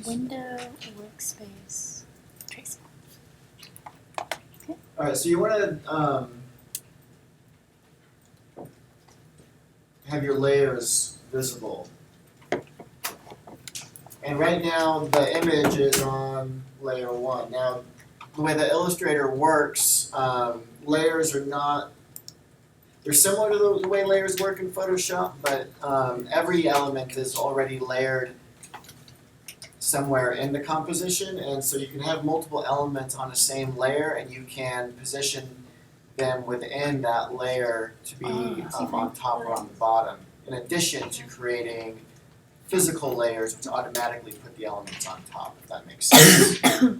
Window, workspace, trace. Alright, so you want to have your layers visible. And right now the image is on layer 1. Now the way the Illustrator works, layers are not, they're similar to the way layers work in Photoshop, but every element is already layered somewhere in the composition, and so you can have multiple elements on the same layer and you can position them within that layer to be on top or on the bottom, in addition to creating physical layers which automatically put the elements on top, if that makes sense.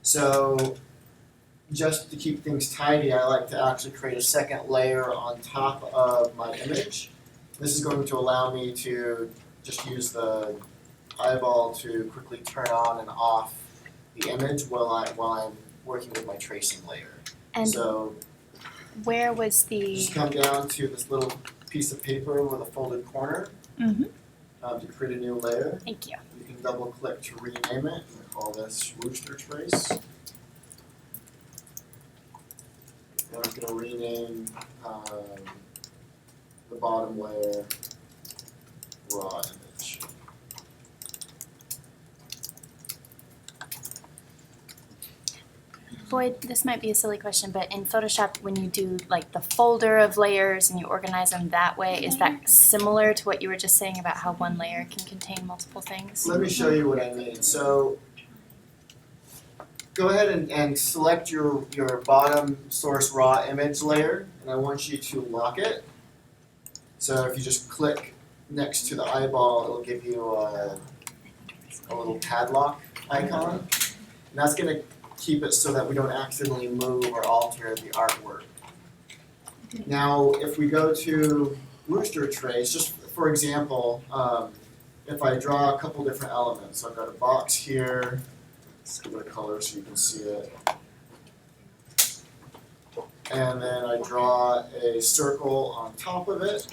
So just to keep things tidy, I like to actually create a second layer on top of my image. This is going to allow me to just use the eyeball to quickly turn on and off the image while I'm working with my tracing layer. And so where was the? just come down to this little piece of paper with a folded corner to create a new layer. Thank you. You can double click to rename it. I'm going to call this Rooster Trace. And I'm going to rename the bottom layer raw image. Boyd, this might be a silly question, but in Photoshop, when you do like the folder of layers and you organize them that way, is that similar to what you were just saying about how one layer can contain multiple things? Let me show you what I mean. So go ahead and select your bottom source raw image layer, and I want you to lock it. So if you just click next to the eyeball, it'll give you a little padlock icon. And that's going to keep it so that we don't accidentally move or alter the artwork. Now, if we go to Rooster Trace, just for example, if I draw a couple different elements, so I've got a box here, let's give it a color so you can see it. And then I draw a circle on top of it,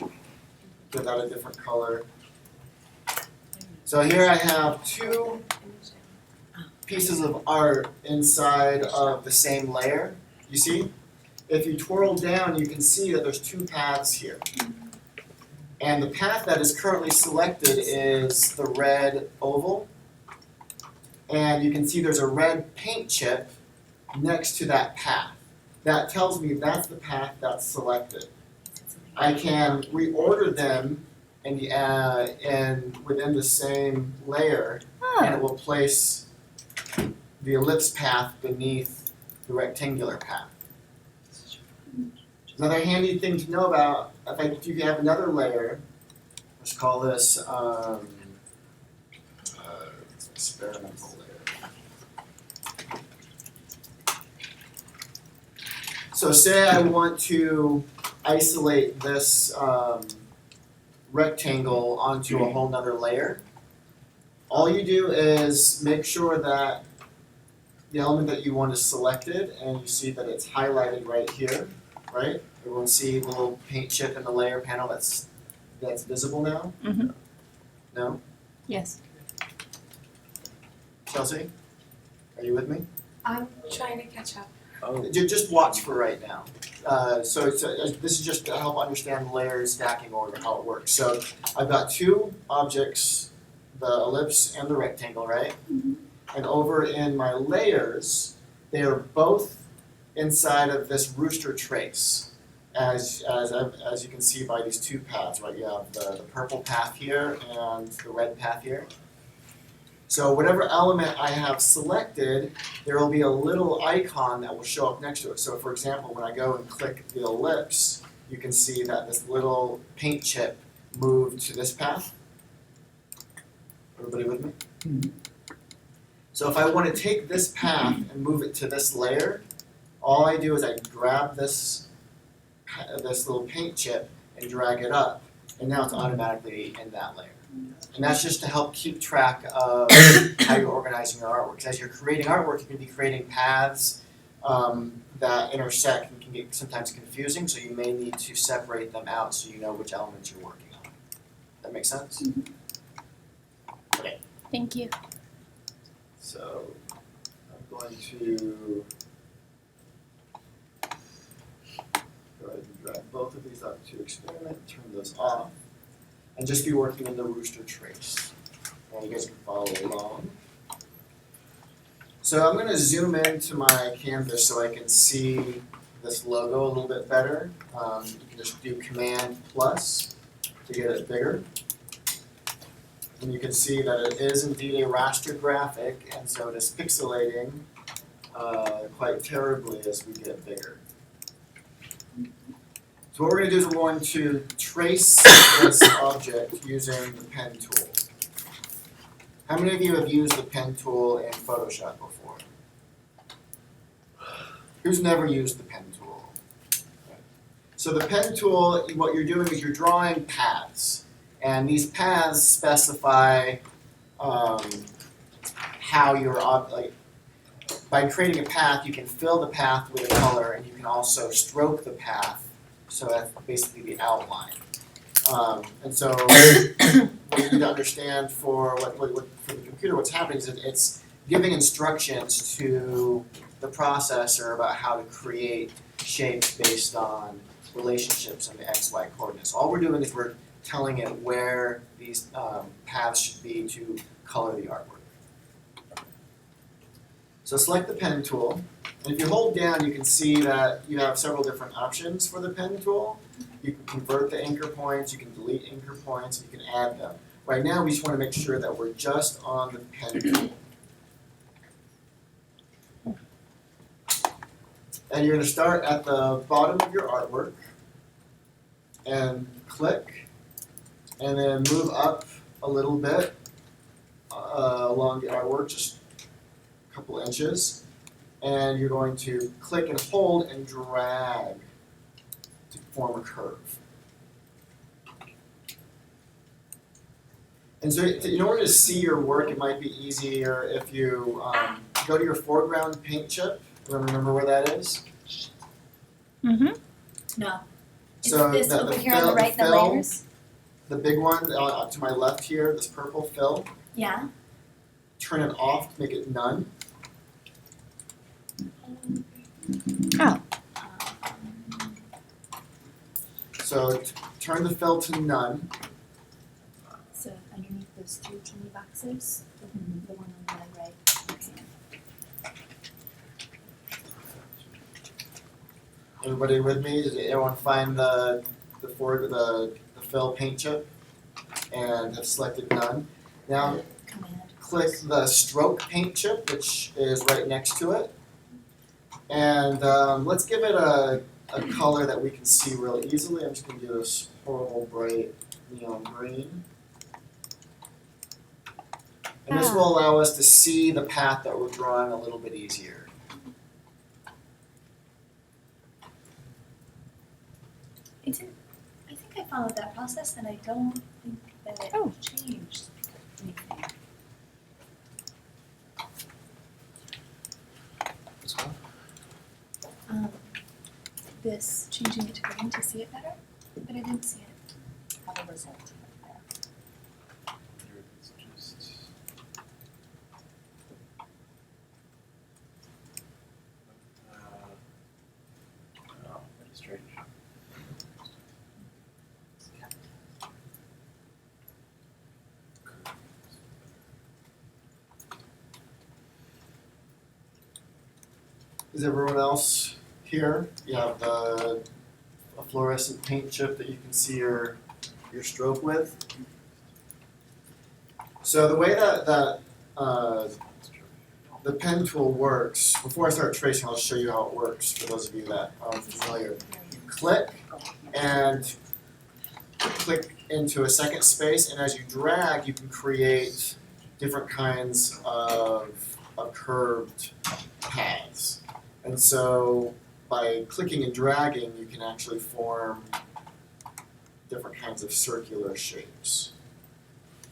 give that a different color. So here I have two pieces of art inside of the same layer. You see? If you twirl down, you can see that there's two paths here. And the path that is currently selected is the red oval. And you can see there's a red paint chip next to that path. That tells me that's the path that's selected. I can reorder them in within the same layer, and it will place the ellipse path beneath the rectangular path. Another handy thing to know about, if you have another layer, let's call this experimental layer. So say I want to isolate this rectangle onto a whole nother layer. All you do is make sure that the element that you want is selected, and you see that it's highlighted right here, right? Everyone see the little paint chip in the layer panel that's visible now? Mm-hmm. No? Yes. Chelsea? Are you with me? I'm trying to catch up. Just watch for right now. This is just to help understand the layer stacking order, how it works. So I've got two objects, the ellipse and the rectangle, right? Mm-hmm. And over in my layers, they are both inside of this Rooster Trace, as you can see by these two paths, right? You have the purple path here and the red path here. So whatever element I have selected, there will be a little icon that will show up next to it. So for example, when I go and click the ellipse, you can see that this little paint chip moved to this path. Everybody with me? Mm-hmm. So if I want to take this path and move it to this layer, all I do is I grab this little paint chip and drag it up, and now it's automatically in that layer. And that's just to help keep track of how you're organizing your artwork. Because as you're creating artwork, you can be creating paths that intersect and can get sometimes confusing, so you may need to separate them out so you know which elements you're working on. That make sense? Okay. Thank you. So I'm going to go ahead and drag both of these up to experiment, turn those off, and just be working in the rooster trace. And you guys can follow along. So I'm going to zoom into my canvas so I can see this logo a little bit better. You can just do Command plus to get it bigger. And you can see that it is indeed a raster graphic, and so it is pixelating quite terribly as we get bigger. So what we're going to do is we're going to trace this object using the pen tool. How many of you have used the pen tool in Photoshop before? Who's never used the pen tool? So the pen tool, what you're doing is you're drawing paths. And these paths specify how your like, by creating a path, you can fill the path with a color, and you can also stroke the path. So that's basically the outline. And so what you need to understand for for the computer, what's happening is it's giving instructions to the processor about how to create shapes based on relationships in the XY coordinates. All we're doing is we're telling it where these paths should be to color the artwork. So select the pen tool, and if you hold down, you can see that you have several different options for the pen tool. You can convert the anchor points, you can delete anchor points, you can add them. Right now, we just want to make sure that we're just on the pen tool. And you're going to start at the bottom of your artwork, and click, and then move up a little bit along the artwork, just a couple inches, and you're going to click and hold and drag to form a curve. And so in order to see your work, it might be easier if you go to your foreground paint chip. Remember where that is? Mm-hmm. No. So Is this the over here on the fill- right, the fill- layers? The big one to my left here, this purple fill, Yeah. turn it off to make it none. So turn the fill to none. So underneath those three teeny boxes, the one on the right. Everybody with me? Did everyone find the fill paint chip and have selected none? Now Command. click the stroke paint chip, which is right next to it, and let's give it a color that we can see really easily. I'm just going to do this horrible bright neon green. And this will allow us to see the path that we're drawing a little bit easier. I think I followed that process, and I don't think that it changed anything. This changing it to green to see it better, but I didn't see it. How the result there. It's just oh, that is strange. Is everyone else here? You have a fluorescent paint chip that you can see your stroke with. So the way that the pen tool works, before I start tracing, I'll show you how it works for those of you that aren't familiar. You click and click into a second space, and as you drag, you can create different kinds of curved paths. And so by clicking and dragging, you can actually form different kinds of circular shapes.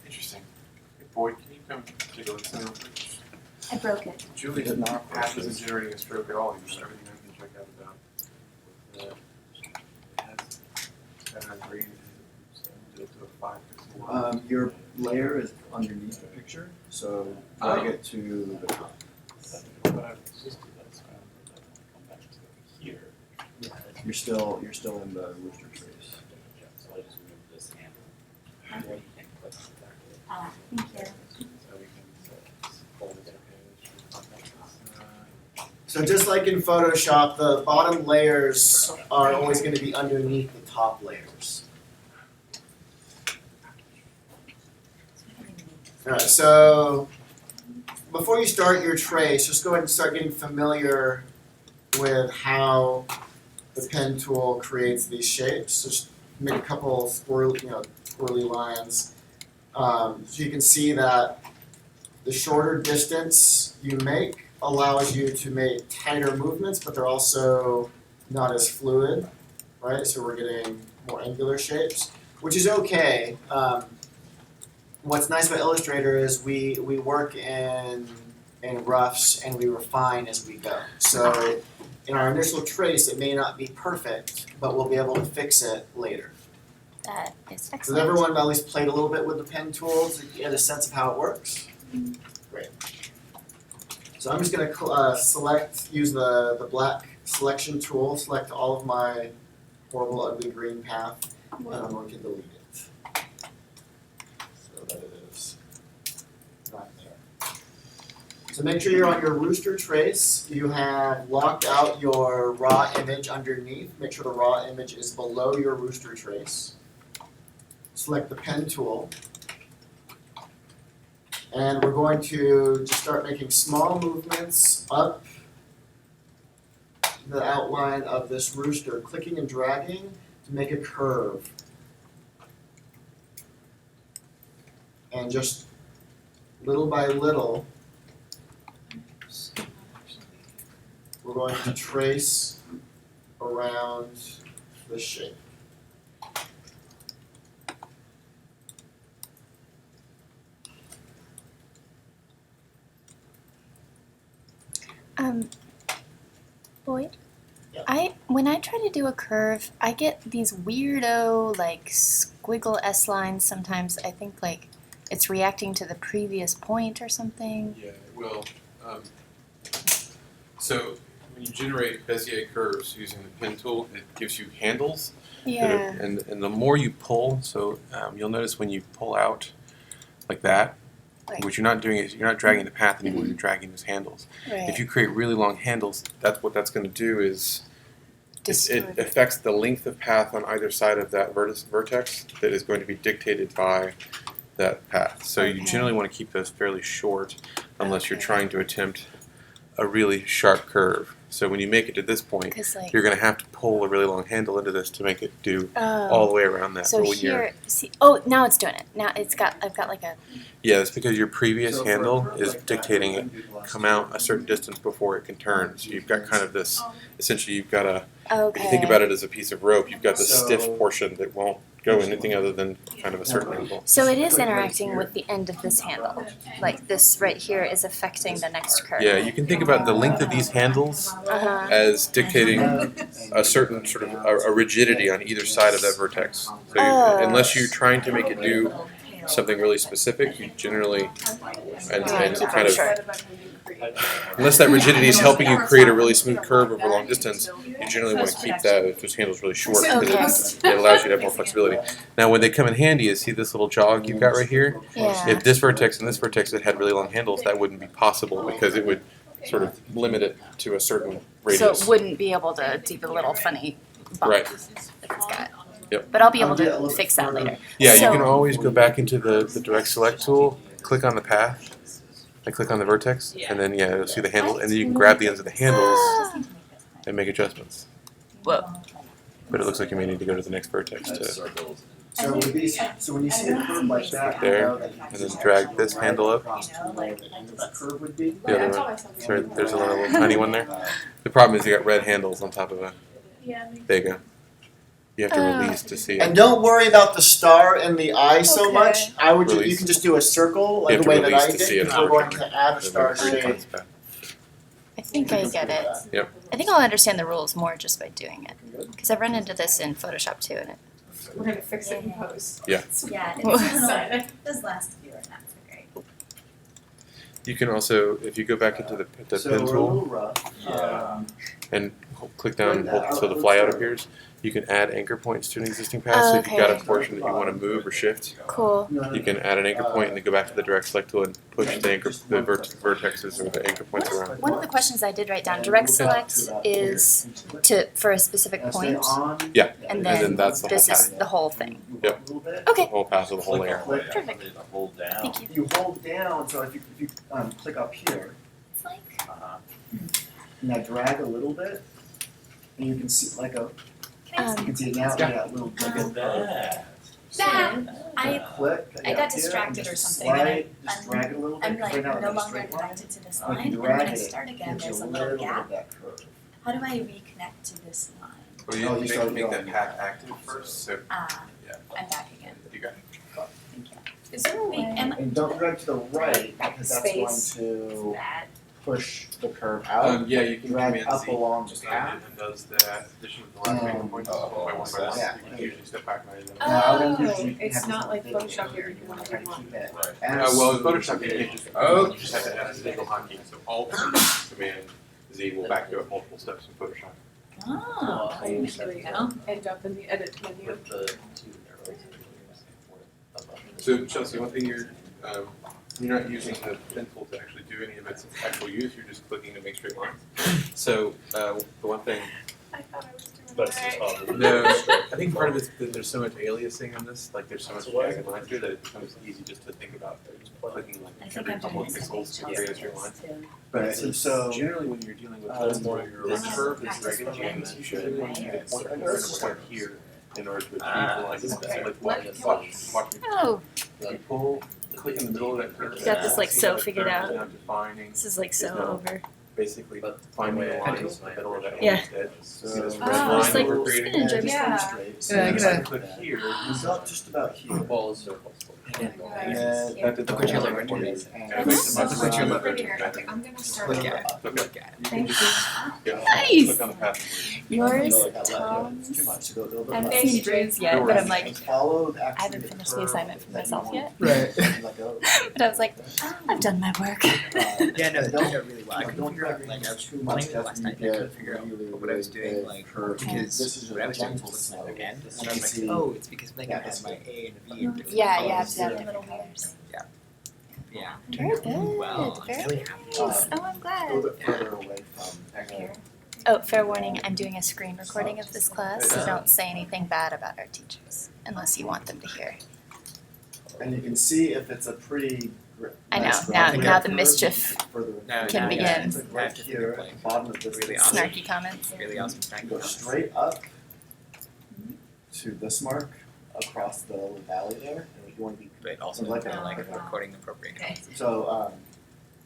Interesting. Hey, Boyd, can you come take a look at that? I broke it. Julie did not pass isn't generating a stroke at all. You know, everything I can check out about it has green, so do it to a 5 pixel line. layer is underneath the picture, so drag it to the top. But I was just do that, so I don't know that I come back to here. You're still in the rooster trace. So I just move this handle. Or you can click back. Thank you. So we can fold it down. So just like in Photoshop, the bottom layers are always going to be underneath the top layers. Alright, so before you start your trace, just go ahead and start getting familiar with how the pen tool creates these shapes. Just make a couple swirly lines. So you can see that the shorter distance you make allows you to make tighter movements, but they're also not as fluid, right? So we're getting more angular shapes, which is okay. What's nice about Illustrator is we work in roughs and we refine as we go. So in our initial trace, it may not be perfect, but we'll be able to fix it later. That is Does excellent. everyone at least played a little bit with the pen tool to get a sense of how it works? Great. So I'm just going to use the black selection tool, select all of my horrible, ugly green path, and I'm going to delete it. So that it is not there. So make sure you're on your rooster trace. You have locked out your raw image underneath. Make sure the raw image is below your rooster trace. Select the pen tool. And we're going to just start making small movements up the outline of this rooster, clicking and dragging to make a curve. And just little by little, we're going to trace around the shape. Boyd? Yeah. When I try to do a curve, I get these weirdo like squiggle S lines sometimes. I think like it's reacting to the previous point or something. Yeah, it will. So when you generate Bezier curves using the pen tool, it gives you handles. Yeah. And the more you pull, so you'll notice when you pull out like that, Right. what you're not doing is you're not dragging the path anymore, you're dragging those handles. Right. If you create really long handles, that's what that's going to do is it Distort. affects the length of path on either side of that vertex that is going to be dictated by that path. So you Okay. generally want to keep those fairly short unless you're Okay. trying to attempt a really sharp curve. So when you make it to this point, 'Cause, like, you're going to have to pull a really long handle into this to make it do all the way around that. So But when you're, here, see, oh, now it's doing it. Now I've got like a, yeah, it's because your previous So for a handle curve is like that, dictating you it wouldn't be blessed come out a certain distance before it can turn. So you've got kind of this, essentially you've got a, okay. if you think about it as a piece of rope, you've got this stiff So- portion that won't go anything other than kind of a certain angle. So it is Click right interacting here. with the end of this handle. Like this right here is affecting the next curve. Yeah, you can think about the length of these handles Uh-huh. as dictating a certain sort of a rigidity on either side of that vertex. So you, unless you're trying to make it do something really specific, you generally and keep kind it of short. unless that rigidity is helping you create a really smooth curve over a long distance, you generally want to keep those handles really short because it allows you to have more flexibility. Now, when they come in handy is see this little jog you've got right here. Yeah. If this vertex and this vertex had really long handles, that wouldn't be possible because it would sort of limit it to a certain radius. So it wouldn't be able to do the little funny bump Right. that it's got. Yep. But I'll be I'll able get a to little fix that further. later. Yeah, you So- can always go back into the direct select tool, click on the path, and click on the vertex, and then you'll see the handle, and then you can grab the ends of the handles and make adjustments. Whoa. But it looks like you may need to go to the next vertex to, So with these, so when you see a curve like that, There, you know that you and can then just drag this handle up. across to where the end of that curve would be. the other one. Sorry, there's a little tiny one there. The problem is you got red handles on top of a. There you go. You have to Oh. release to see And it. don't worry about the star and the eye so Okay. much. I would you Release. can just do a circle You like have the to way that release I to did see it. because we're going to add a star shape. I think I get it. Yep. I think I'll understand the rules more just by doing it. Because I've run into this in Photoshop too, and We're gonna fix it in Yeah. post. Yeah, So Those last few are not so great. You can also, if you go back into the So pen we're a tool little rough. Yeah. and click down and hold so the flyout appears, you can add anchor points to an existing path. Oh, So if you've got a okay. portion that you want to move or shift, cool. you can add an anchor point and then go back to the direct select tool and push the vertexes or the anchor points around. One of the questions I did write down, direct select is for a specific point, Yeah, and then then that's the whole this is path. the whole thing. Yep. The Okay, The whole path of the whole layer. Perfect. Hold down. thank you. You hold down, so if you click up here, It's like, Uh-huh. now drag a little bit, and you can see like a, you can see it now, that little Look at that. click. I got distracted or something, and Slide, just drag it a little bit, I'm because like right now it's no a longer straight line. connected to this When line, you and drag when I it, start again, gives you there's a a little little bit gap. of that curve. How do I reconnect to this line? Well, Oh, you started make going. that path active first. So yeah, I'm back again. you got it. Thank you. Is there a Wait, way? am And don't drag to the right, because that's going Space. to that? push the curve out. Yeah, you can Drag command up Z along the just path. and does the addition of the last anchor points one by one by one. Yeah. You can usually step back and edit them. Now, I would usually it's have not this like video Photoshop where you here, want try to to keep it Right. as Well, in smooth Photoshop as you it can't just Oh. you just have to add a single hotkey. So Alt Command Z will back you up multiple steps in Photoshop. Oh, I usually end up in the edit menu. With the two arrows. So Chelsea, one thing you're not using the pen tool to actually do any of its actual use. You're just clicking to make straight lines. So the one thing. I thought I was doing But it's it just right. all. No, I think part of it's that there's so much aliasing on this. Like there's so much jagged lines here that it becomes easy just to think about clicking I like think every I'm couple doing of the same pixels to create a straight line. too. Right, so generally when you're dealing with Um, this curve is regular jams, you should really need a point here and a point here in order to achieve the line. This is like watch me. Oh, You pull, click in the middle of that curve. You got this, like, See so how the figured curve is out. now defining, this is like so No. over. basically finding the lines in the middle of that Yeah. almost edge. See this So- red Oh, line it's that like we're creating? spinach or Yeah. straight. So Yeah, you I just click here. You got just about here. Ball is circles. And That did the Look what you're whole learning. thing. and Yeah, it makes it much Look what you're easier. learning. Okay, I'm gonna start Look again. at Okay. Look at it. You can Thank just, yeah, Nice. click on the path. Yours, Go like that, Tom's. Too much to go a little I bit haven't less. seen Drew's yet, No but I'm worries. like, And follow I haven't actually finished the curve assignment for that you myself want. yet. Right. Let go. But I was like, I've done my work. Yeah, no, they Don't- did it really well. I couldn't Don't figure out, drag like, I it was too playing much with it because last you night and I couldn't get figure out really, what I was really doing, big like, curves. because This is when I was doing gentle full slope. snow again, And and I you was like, see oh, it's because they got that this my aspect. A and a B in different Yeah, colors. you have to have Yeah. different colors. Yeah. Very good, Well, very I'm really happy. nice. Oh, I'm A little glad. bit further away from Here. Oh, fair warning, I'm doing a screen recording of this class, so don't say anything bad about our teachers, unless you want them to hear. And you can see if it's a pretty I know, nice now- graphic now the curve, mischief you can further No, can no, begin. yeah, It's like I right have to think here of, at like, the bottom of this. really this awesome. Snarky comments. Really awesome You snack. go straight up to this mark across the valley there, and if you want to be But also Like kind of a- like recording appropriate Okay. comments. so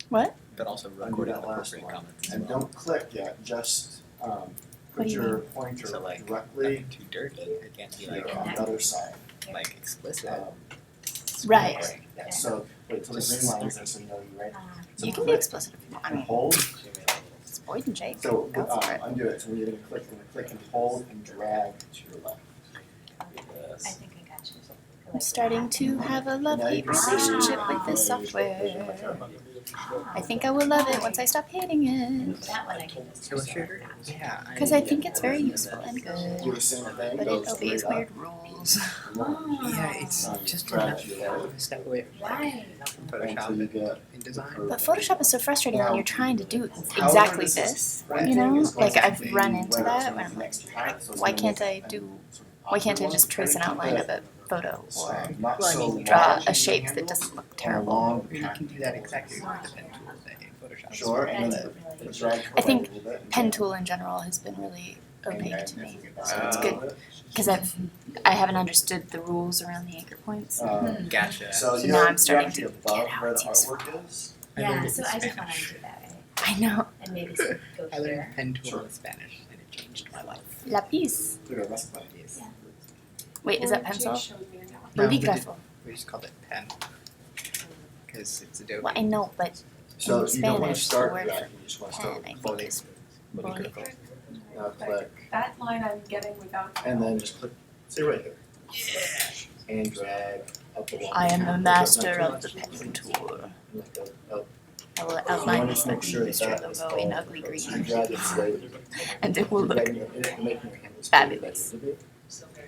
What? But also undo recording that last appropriate one. comments as And well. don't click yet, just What put do you your pointer So, like, directly Nothing too dirty. It can't be here like on the other side. like explicit. Um, Right. yeah, so wait till the green line is there so you know you're right. So You can be click explicit if you and want. hold. It's Boyd and Jake. So Go for it. undo it. So when you're gonna click and hold and drag to your left. I think I got you. I'm starting to have a love-hate relationship with this software. I think I will love it once I stop hating it. That one I can just. Illustrator? Yeah. Because I think it's very useful and Do good, the same thing. but go it obeys straight up. weird rules. Yeah, it's just Drag enough to your right. of a step away from Right. Until Photoshop you get InDesign. But Photoshop is so frustrating when you're trying to do exactly this. You know, like I've run into that when I'm like, why can't I just trace an outline of a photo or Well, I mean, draw a shape that doesn't look terrible? Long You can do that exactly with the pen tool in Photoshop. Sure, and That's then really. drag I think forward a little bit and Pen get- tool in general has been really opaque to me. So Uh, it's good because I haven't understood the rules around the anchor points. Gotcha. So So you're, now I'm starting you're to actually above get how where the it's useful. artwork is. I learned Yeah, it so in I just wanna Spanish. do that, right? I know. And maybe go I learned here. pen tool Sure. in Spanish and it changed my life. Lapis. Look at this one. Yes. Yeah. Wait, is that Jake pencil? showed me now. No, we did- Bolígrafo. We just called it pen. Because it's Adobe. Well, I know, but So In you don't want to Spanish, start the with word that, you just want to pen, start I with think fully. is Bolígrafo. Now click, That line I'm getting without. and then just click, say right here. and drag up along. I am the like master not of the too pen much, tool. like up. I will You outline wanna the just make sure that mystery that is logo in all- ugly You green, drag it slowly. and it will You're look dragging it- you're making your handles fabulous. bigger than you need to be.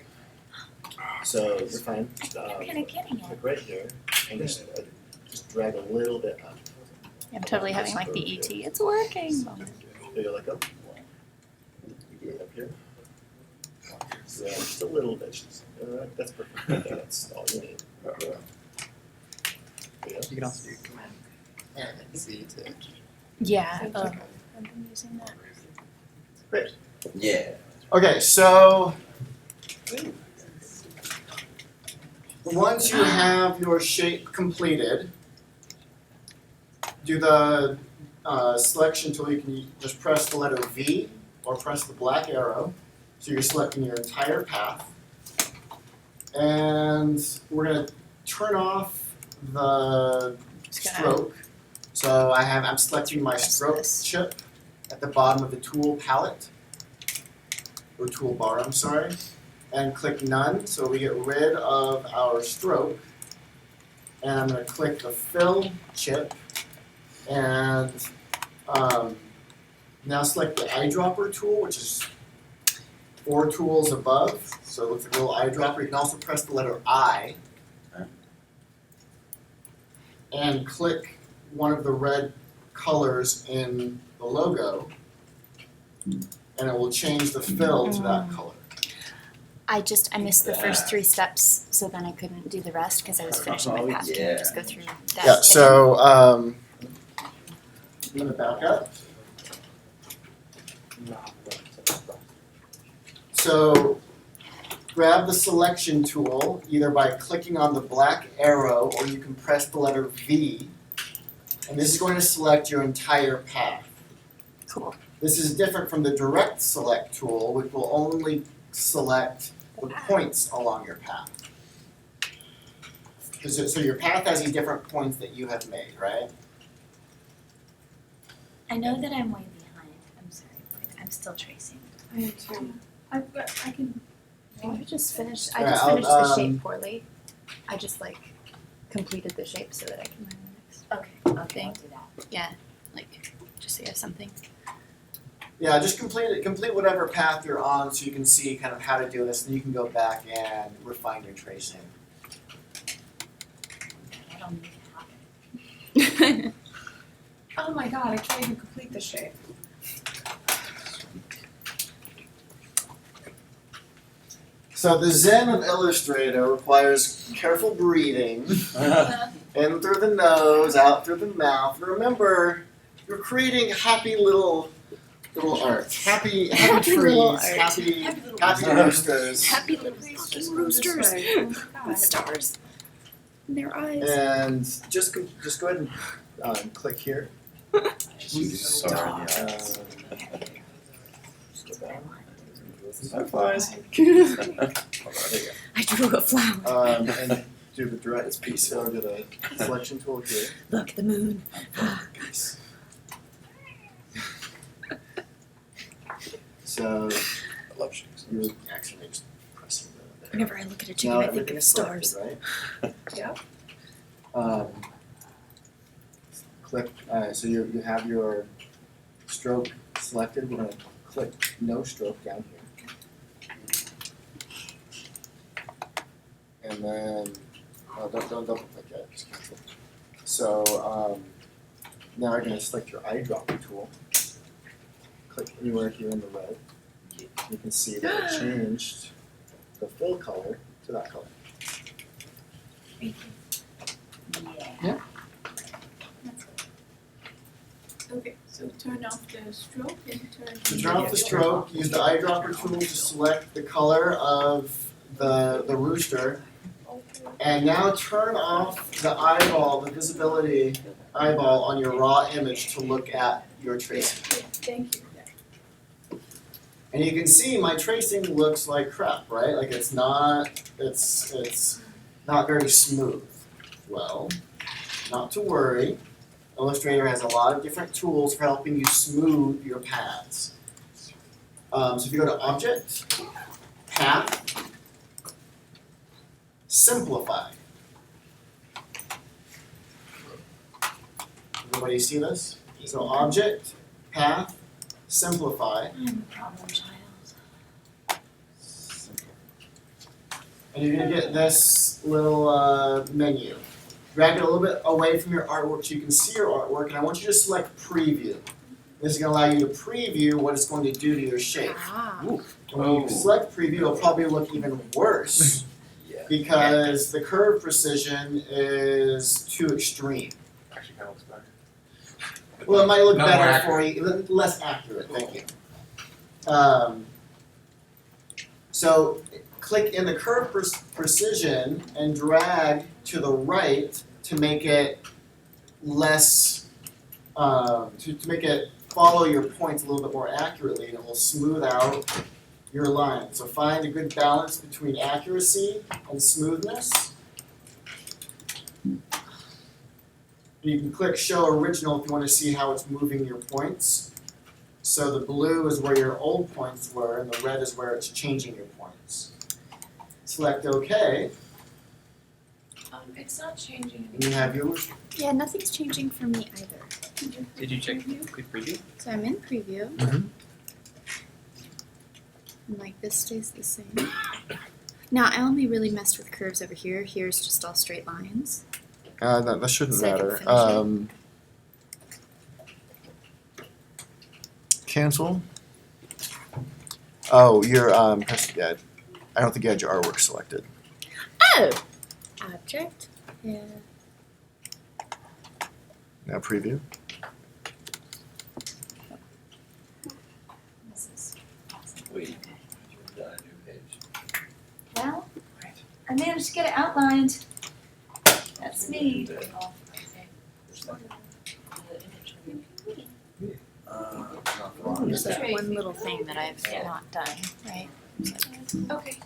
So you're fine. Kinda getting it. Click right here and just drag a little bit up. I'm totally having like the ET, it's working moment. There you let go. You do it up here. Yeah, just a little bit. That's perfect. Okay, that's all you need. There you go. You can also do Command Z to. Yeah, I've been using that. Great. Yeah. Okay, so once you have your shape completed, do the selection tool. You can just press the letter V or press the black arrow. So you're selecting your entire path. And we're going to turn off the stroke. So I'm selecting my stroke chip at the bottom of the tool palette. Or toolbar, I'm sorry, and click none, so we get rid of our stroke. And I'm going to click the fill chip, and now select the eyedropper tool, which is 4 tools above, so it looks like a little eyedropper. You can also press the letter I, and click one of the red colors in the logo, and it will change the fill to that color. I missed the first 3 steps, so then I couldn't do the rest because I was finishing my path. Can you just go through that? Yeah, so I'm gonna back up. So grab the selection tool either by clicking on the black arrow or you can press the letter V, and this is going to select your entire path. Cool. This is different from the direct select tool, which will only select the points along your path. So your path has these different points that you have made, right? I know that I'm way behind. I'm sorry, but I'm still tracing. I am too. I can. I just finished. I Alright, just I'll, finished the um, shape poorly. I just completed the shape so that I can learn the next. Okay, Thing. I'll do that. Yeah, like, just so you have something. Yeah, just complete whatever path you're on so you can see kind of how to do this, and you can go back and refine your tracing. I don't need to happen. Oh my god, I can't even complete the shape. So the Zen of Illustrator requires careful breathing, in through the nose, out through the mouth. Remember, you're creating happy little art, happy trees, little art. happy roosters, Happy little roosters. Oh my god. Stars in their eyes. and just go ahead and click here. Butterflies. I drew a flower. And do the direct piece over to the selection tool here. Look, the moon. So I love shapes. you're actually just pressing the. Whenever I look at a chicken, Now I think everything's of stars. selected, right? Yeah. Click, so you have your stroke selected, we're gonna click no stroke down here. And then, don't double click yet, just cancel. So, now you're gonna select your eyedropper tool. Click anywhere here in the red. You can see that it changed the fill color to that color. Yeah. Okay, so turn off the stroke and turn. To turn off the stroke, use the eyedropper tool to select the color of the rooster. And now turn off the eyeball, the visibility eyeball on your raw image to look at your tracing. Thank you. And you can see my tracing looks like crap, right? Like it's not very smooth. Well, not to worry. Illustrator has a lot of different tools for helping you smooth your paths. So if you go to Object, Path, simplify. Everybody see this? So object, path, simplify. I'm a problem child. And you're gonna get this little menu. Drag it a little bit away from your artwork so you can see your artwork, and I want you to select preview. This is gonna allow you to preview what it's going to do to your shape. Ah. And when you select preview, it'll probably look even worse because the curve precision is too extreme. Actually, kind of looks better. Well, it might look Not more better accurate. for you, less accurate, thank you. So click in the curve precision and drag to the right to make it less, to make it follow your points a little bit more accurately, and it will smooth out your line. So find a good balance between accuracy and smoothness. You can click show original if you want to see how it's moving your points. So the blue is where your old points were, and the red is where it's changing your points. Select OK, It's not changing. and you have yours. Yeah, nothing's changing for me either. Did you check quick preview? So I'm in preview. Mhm. And like this stays the same. Now I only really messed with curves over here. Here's just all straight lines. That shouldn't So I can matter. finish Cancel. Oh, you're yeah. I don't think you had your artwork selected. Oh! Object. Yeah. Now preview. This is awesome. Wait. Okay. You've got a new page. Well, I managed to get it outlined. That's me. There's that one little thing that I've not done, right? Okay.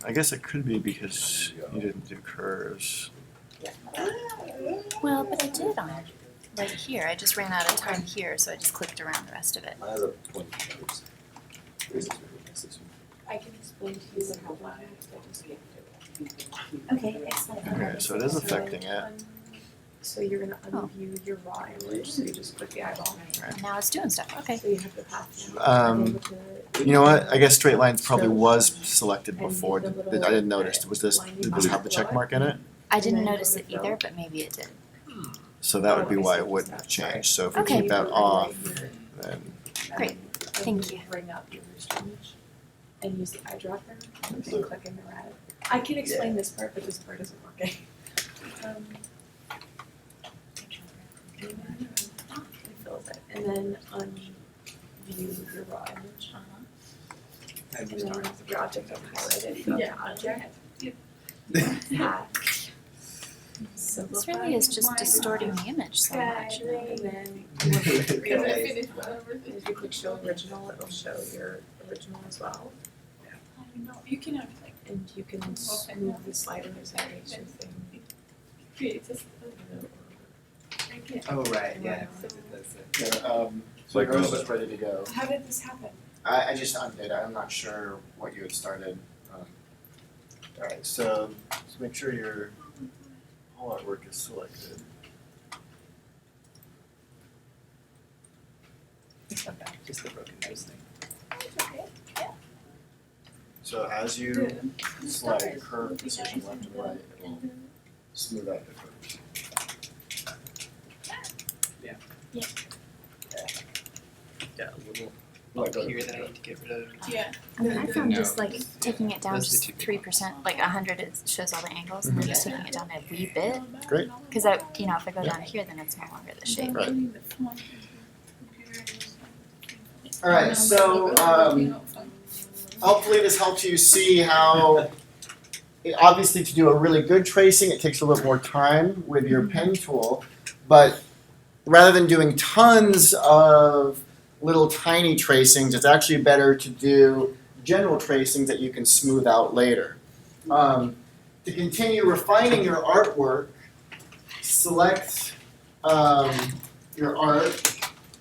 I guess it could be because you didn't do curves. Well, but I did on right here. I just ran out of time here, so I just clicked around the rest of it. Mine has a point to notes. I can explain to you what happened. I just can't do it. Okay, excellent. Okay, so it is affecting it. So you're gonna unview your raw image, so you just click the eyeball. And now it's doing stuff. Okay. So you have the path. You know what? I guess straight lines probably was selected before. I didn't notice. Was this? Did this have the check mark in it? I didn't notice it either, but maybe it did. So that would be why it wouldn't have changed. So if we Okay. keep that off, then Great. Thank you. Bring up your image and use the eyedropper and click in the red. I can explain this part, but this part isn't working. Fills it, and then unview your raw image. And then your object over highlighted, go to object. Path. This really is just distorting the image so much. And then if you click show original, it'll show your original as well. I don't know, you can have like And you can move the sliders and make sure thing. create this. I can't. Oh, right, yeah. So yours is ready to go. How did this happen? I just undid it. I'm not sure what you had started. Alright, so make sure your whole artwork is selected. It's not bad, just the broken nose thing. So as you slide curve precision left and right, it'll smooth out the curves. Got a little Like up go to here the that I need to get rid of. Yeah. I mean, I found No. just like taking it down Those are just the two 3%, like 100, it shows all the angles, and then just taking it down a wee bit. Great. Because I, you know, if I go down here, then it's no longer the shape. Right. Alright, so hopefully this helps you see how, obviously to do a really good tracing, it takes a little more time with your pen tool, but rather than doing tons of little tiny tracings, it's actually better to do general tracings that you can smooth out later. To continue refining your artwork, select your art,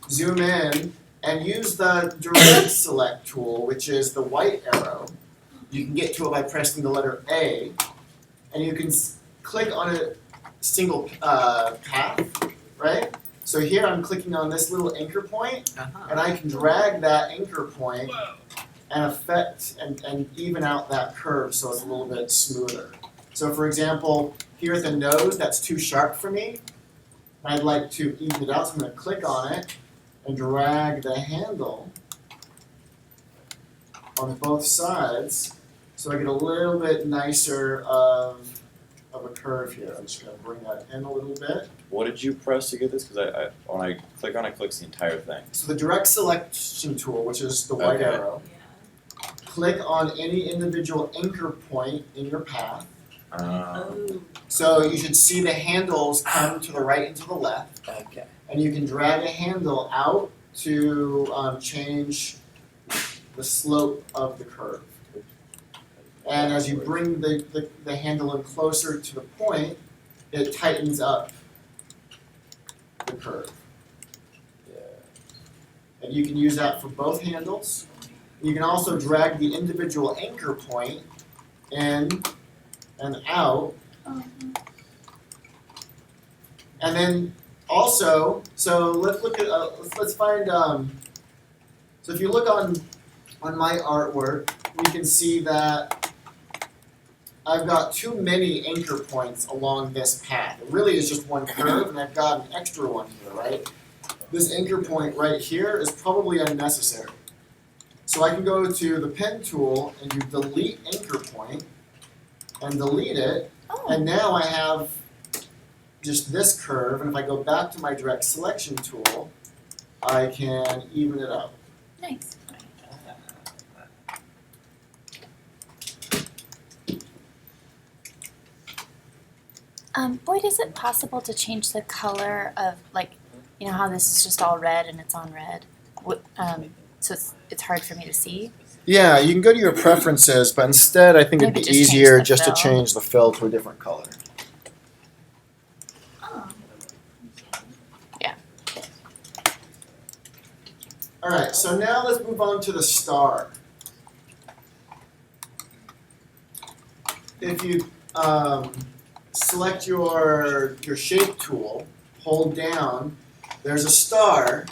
zoom in, and use the direct select tool, which is the white arrow. You can get to it by pressing the letter A, and you can click on a single path, right? So here I'm clicking on this little anchor point, and I can drag that anchor point and affect and even out that curve so it's a little bit smoother. So for example, here at the nose, that's too sharp for me. I'd like to even it out, so I'm going to click on it and drag the handle on both sides so I get a little bit nicer of a curve here. I'm just going to bring that in a little bit. What did you press to get this? Because I when I click on it, it clicks the entire thing. So the direct selection tool, which is the white Okay. arrow, click on any individual anchor point in your path. So you should see the handles come to the right and to the left. Okay. And you can drag a handle out to change the slope of the curve. And as you bring the handle in closer to the point, it tightens up the curve. And you can use that for both handles. You can also drag the individual anchor point in and out. And then also, so let's look at let's find so if you look on my artwork, we can see that I've got too many anchor points along this path. It really is just one curve, and I've got an extra one here, right? This anchor point right here is probably unnecessary. So I can go to the pen tool and do delete anchor point and delete it, and now I have just this curve, and if I go back to my direct selection tool, I can even it out. Nice. Boyd, is it possible to change the color of, like, you know how this is just all red and it's on red? So it's hard for me to see? Yeah, you can go to your preferences, but instead I think it'd Maybe be just change easier the just to fill. change the fill to a different color. Oh. Yeah. Alright, so now let's move on to the star. If you select your shape tool, hold down, there's a star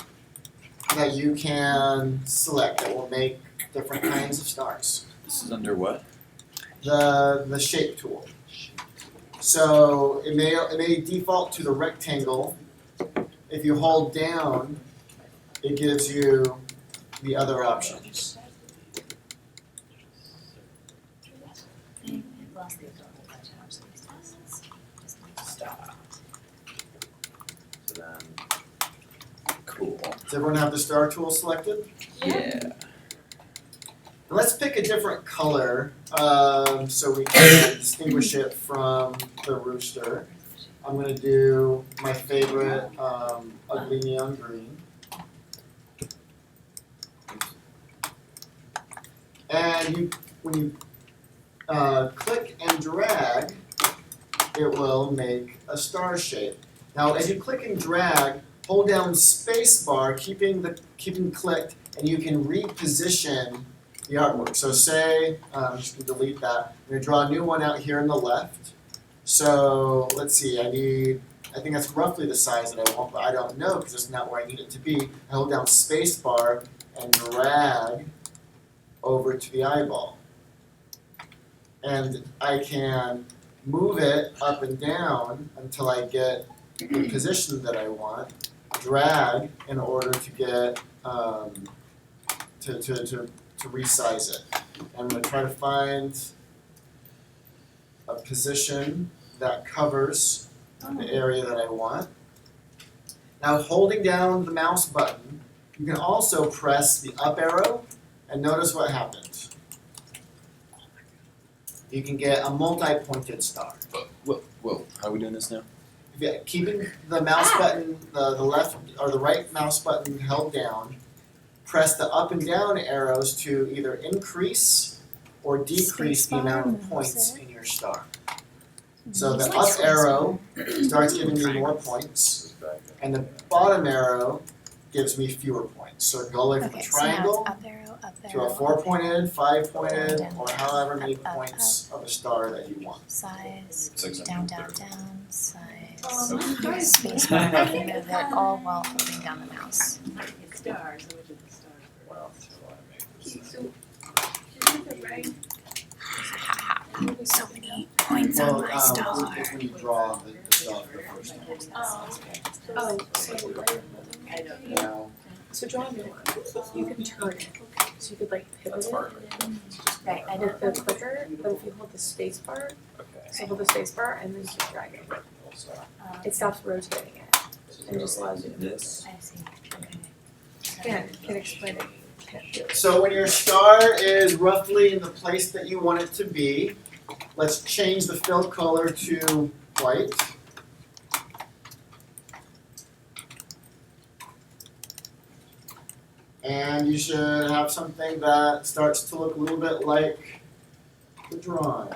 that you can select that will make different kinds of stars. This is under what? The shape tool. So it may default to the rectangle. If you hold down, it gives you the other options. Stop. So then, cool. Does everyone have the star tool selected? Yeah. Let's pick a different color so we can distinguish it from the rooster. I'm going to do my favorite ugly neon green. And when you click and drag, it will make a star shape. Now, as you click and drag, hold down spacebar, keeping clicked, and you can reposition the artwork. So say, I'm just going to delete that. I'm going to draw a new one out here on the left. So let's see, I think that's roughly the size that I want, but I don't know because it's not where I need it to be. I hold down spacebar and drag over to the eyeball. And I can move it up and down until I get the position that I want. Drag in order to get to resize it. I'm going to try to find a position that covers the area that I want. Now, holding down the mouse button, you can also press the up arrow and notice what happens. You can get a multi-pointed star. Whoa, how are we doing this now? Keeping the mouse button, the left or the right mouse button held down, press the up and down arrows to either increase or decrease the amount of points in your star. So the up arrow starts giving you more points, and the bottom arrow gives me fewer points. So go away from a Okay, so now triangle it's up arrow, up to arrow. a 4-pointed, 5-pointed, Down, or down, however many up, up, points of a star that you want. Size, Six and down, there. size, Nice. space bar, I can move it all while holding down the mouse. Stars, which is the stars? Well, that's what I make. So, you did it right. So many points Well, on my star. it's when you draw the star for the first time. Oh, so I don't Now, So draw a new one. You can turn it. So you could like pivot That's it part right with the clicker, but if you hold the space bar, Okay. so hold the space bar and then keep dragging. It stops rotating it and just allows you to move. I see, okay. Again, can explain it. Can't do it. so when your star is roughly in the place that you want it to be, let's change the fill color to white. And you should have something that starts to look a little bit like the drawing.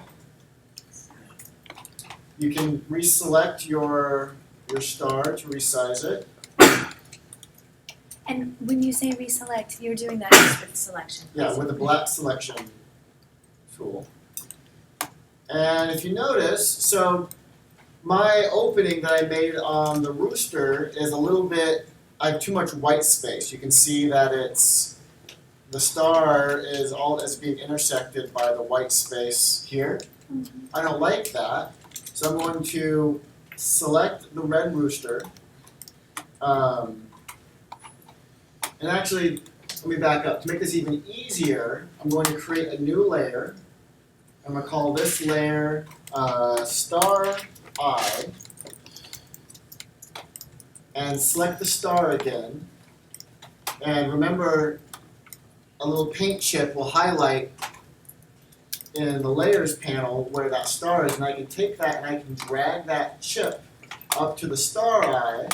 You can reselect your star to resize it. And when you say reselect, you're doing that just with selection. Yeah, with the black selection tool. And if you notice, so my opening that I made on the rooster is a little bit, I have too much white space. You can see that the star is being intersected by the white space here. I don't like that, so I'm going to select the red rooster. And actually, let me back up. To make this even easier, I'm going to create a new layer. I'm going to call this layer star eye. And select the star again. And remember, a little paint chip will highlight in the layers panel where that star is, and I can take that and I can drag that chip up to the star eye.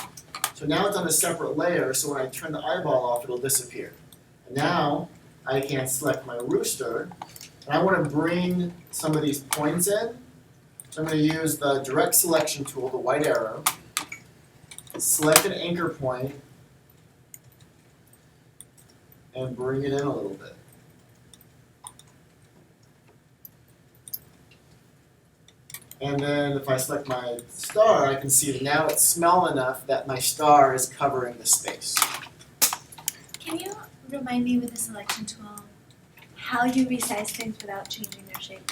So now it's on a separate layer, so when I turn the eyeball off, it'll disappear. And now I can select my rooster, and I want to bring some of these points in. So I'm going to use the direct selection tool, the white arrow. Select an anchor point and bring it in a little bit. And then if I select my star, I can see that now it's small enough that my star is covering the space. Can you remind me with the selection tool how you resize things without changing their shape?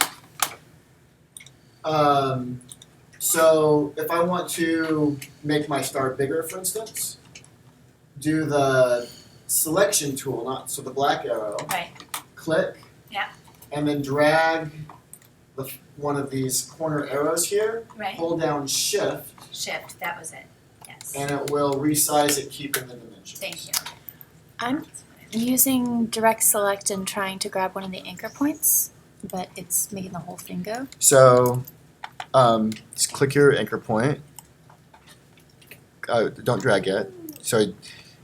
So if I want to make my star bigger, for instance, do the selection tool, so the black arrow. Right. Click. Yeah. And then drag one of these corner arrows here. Right. Hold down Shift, Shift, that was it. Yes. and it will resize it, keeping the dimensions. Thank you. I'm using direct select and trying to grab one of the anchor points, but it's making the whole thing go. So, just click your anchor point. Don't drag yet. So,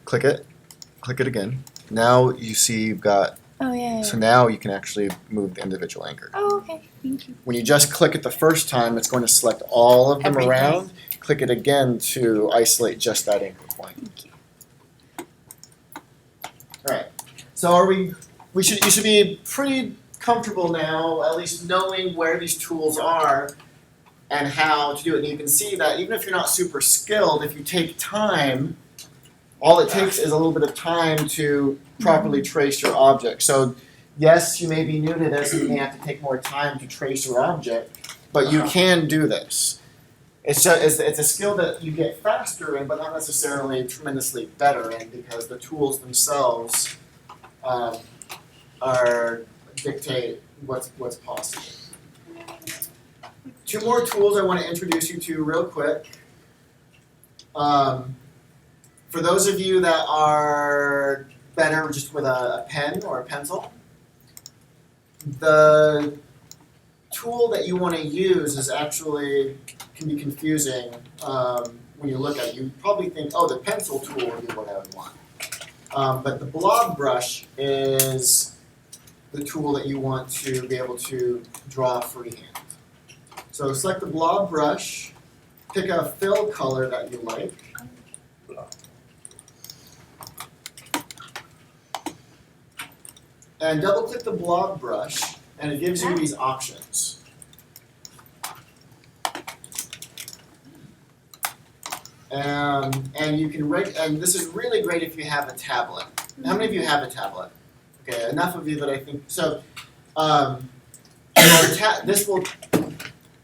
click it again. Now you see you've got, Oh, yeah. so now you can actually move the individual anchor. Oh, okay. Thank you. When you just click it the first time, it's going to select all of them Everything. around. Click it again to isolate just that anchor point. Thank you. Alright, so you should be pretty comfortable now, at least knowing where these tools are and how to do it. And you can see that even if you're not super skilled, if you take time, all it takes is a little bit of time to properly trace your object. So yes, you may be new to this and you may have to take more time to trace your object, but you can do this. It's a skill that you get faster in, but not necessarily tremendously better in, because the tools themselves dictate what's possible. Two more tools I want to introduce you to real quick. For those of you that are better just with a pen or a pencil, the tool that you want to use is actually can be confusing when you look at it. You probably think, oh, the pencil tool would be what I would want. But the blob brush is the tool that you want to be able to draw freehand. So select the blob brush, pick a fill color that you like. and double click the blob brush, and it gives you these options. And you can and this is really great if you have a tablet. How many of you have a tablet? Okay, enough of you that I think so.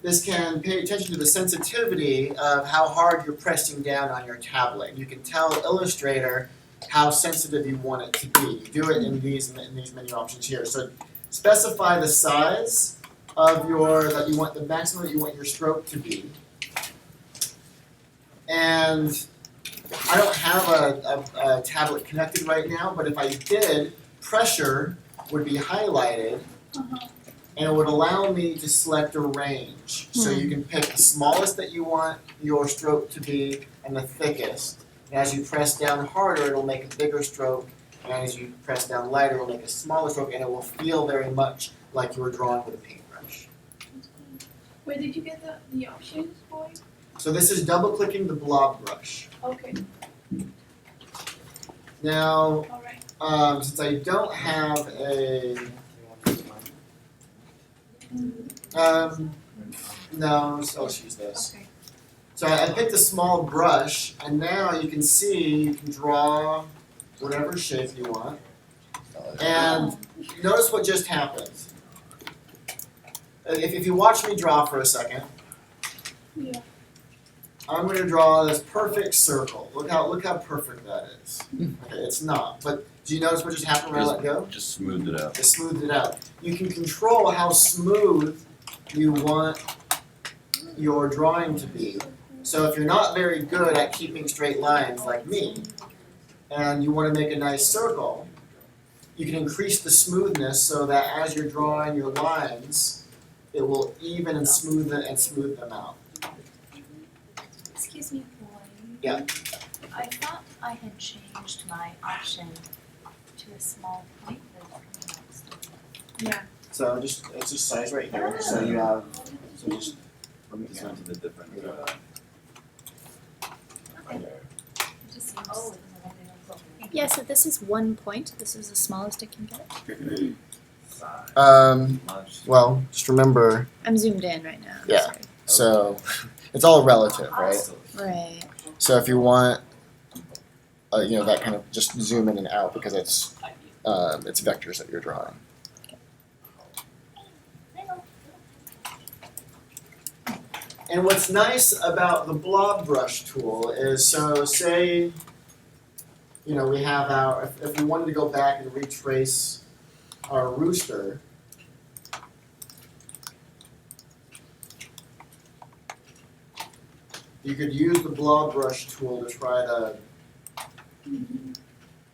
This can pay attention to the sensitivity of how hard you're pressing down on your tablet. You can tell Illustrator how sensitive you want it to be. You do it in these menu options here. So specify the size of the maximum that you want your stroke to be. And I don't have a tablet connected right now, but if I did, pressure would be highlighted, and it would allow me to select a range. So you can pick the smallest that you want your stroke to be and the thickest. And as you press down harder, it'll make a bigger stroke, and as you press down lighter, it'll make a smaller stroke, and it will feel very much like you were drawing with a paintbrush. Where did you get the options, boy? So this is double clicking the blob brush. Okay, Now, alright. since I don't have no, I'll just use this. Okay. So I picked a small brush, and now you can see you can draw whatever shape you want. And notice what just happened. If you watch me draw for a second, Yeah. I'm going to draw this perfect circle. Look how perfect that is. Okay, it's not. But do you notice what just happened when I let go? Just smoothed it out. It smoothed it out. You can control how smooth you want your drawing to be. So if you're not very good at keeping straight lines like me, and you want to make a nice circle, you can increase the smoothness so that as you're drawing your lines, it will even and smooth them out. Excuse me, boy. Yeah. I thought I had changed my option to a small point that So it's just size right here. So you have just This one's a bit different. it just seems. Yeah, so this is 1 point. This is the smallest it can get. Well, just remember, I'm zoomed in right now. Yeah. Sorry. so it's all relative, right? Right. So if you want, that kind of just zoom in and out because it's vectors that you're drawing. And what's nice about the blob brush tool is, so say, we have if we wanted to go back and retrace our rooster, you could use the blob brush tool to try to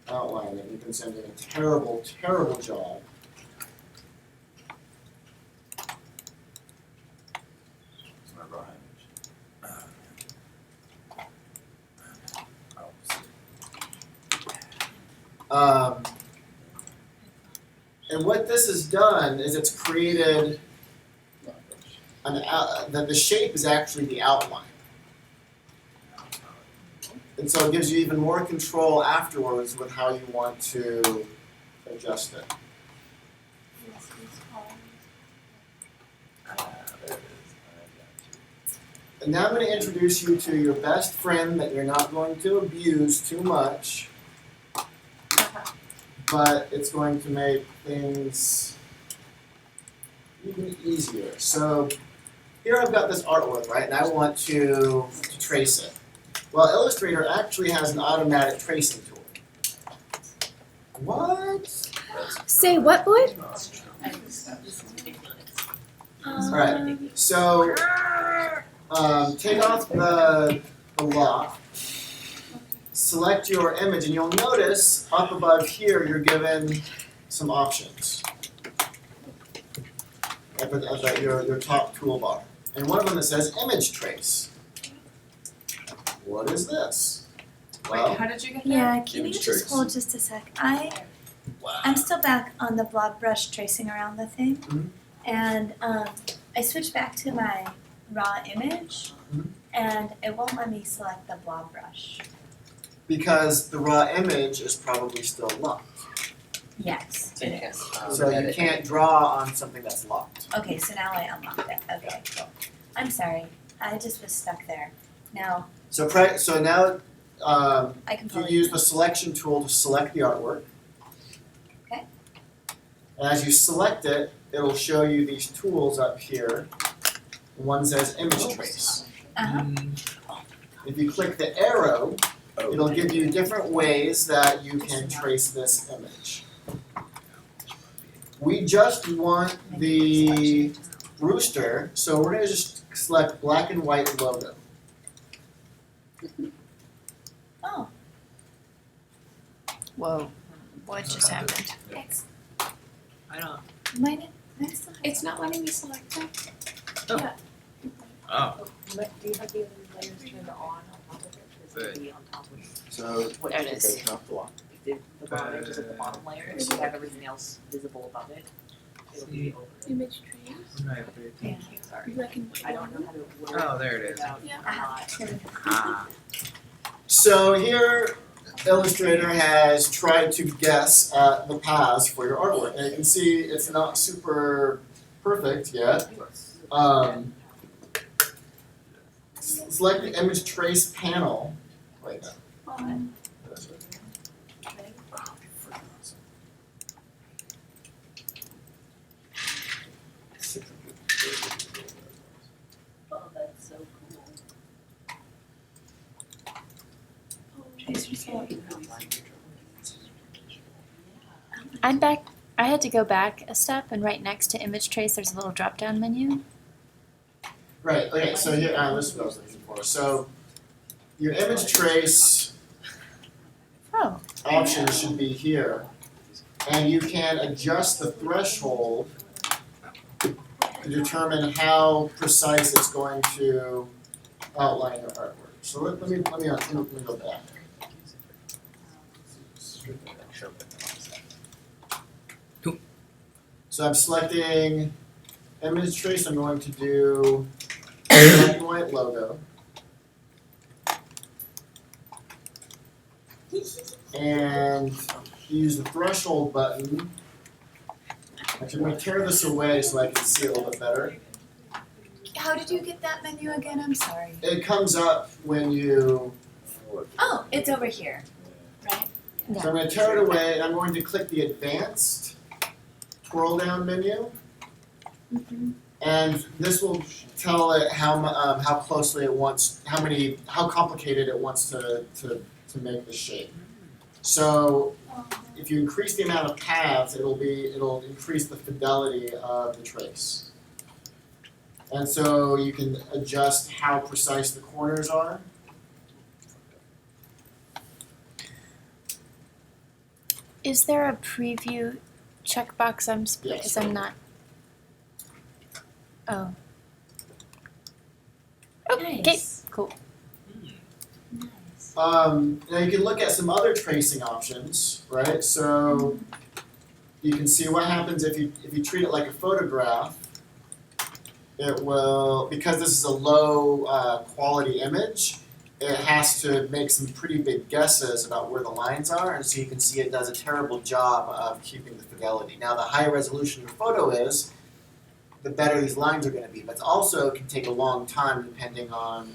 outline it. You've been sending a terrible, terrible job. It's my raw image. And what this has done is it's created the shape is actually the outline. And so it gives you even more control afterwards with how you want to adjust it. There it is. And now I'm going to introduce you to your best friend that you're not going to abuse too much, but it's going to make things even easier. So here I've got this artwork, right, and I want to trace it. Well, Illustrator actually has an automatic tracing tool. What? Say what, Boyd? Alright, so take off the lock, select your image, and you'll notice up above here you're given some options at your top toolbar. And one of them that says image trace. What is this? Well, How did you get that? Yeah, can you Image just trace. hold just a sec? I'm still back on the blob brush tracing around the thing. Mhm. And I switched back to my raw image Mhm. and it won't let me select the blob brush. because the raw image is probably still locked. Yes, it is. So you can't draw on something that's locked. Okay, so now I unlocked it. Okay, cool. I'm sorry. I just was stuck there. Now So now I can you probably use the selection tool to select the artwork. Okay. And as you select it, it'll show you these tools up here. One says image trace. Uh-huh. If you click the arrow, it'll give you different ways that you can trace this image. We just want the rooster, so we're gonna just select black and white logo. Oh, Whoa, what just happened? it's I don't. mine still has It's not letting me select that. Oh. Do you have the other layers turned on top of it? Or is it be on top of it? So, There it is. okay, top the lock. The bottom edge is at the bottom layer, so you have everything else visible above it. It'll be over. Image trace, Right. Thank you, sorry. black and white. I don't know how to word Oh, there it is. without Yeah. not. Ah. So here, Illustrator has tried to guess at the paths for your artwork. And you can see it's not super perfect yet. Select the image trace panel. Wait, no. Oh, that's so cool. I had to go back a step, and right next to image trace, there's a little drop-down menu. Right, okay, so here, this is what I was looking for. So your image trace Oh, option should be here. And you can adjust the threshold to determine how precise it's going to outline your artwork. So let me go back. So I'm selecting image trace, I'm going to do black and white logo. And use the threshold button. Actually, I'm going to tear this away so I can see it a little bit better. How did you get that menu again? I'm sorry. It comes up when you, Oh, it's over here. Right? so I'm going to tear it away and I'm going to click the advanced twirl down menu. And this will tell it how closely it wants, how complicated it wants to make the shape. So if you increase the amount of paths, it'll increase the fidelity of the trace. And so you can adjust how precise the corners are. is there a preview checkbox? Yes. Because I'm not. Oh. Okay, Nice. cool. Nice. Now you can look at some other tracing options, right? So you can see what happens if you treat it like a photograph. It will, because this is a low quality image, it has to make some pretty big guesses about where the lines are, and so you can see it does a terrible job of keeping the fidelity. Now the higher resolution your photo is, the better these lines are going to be, but it also can take a long time depending on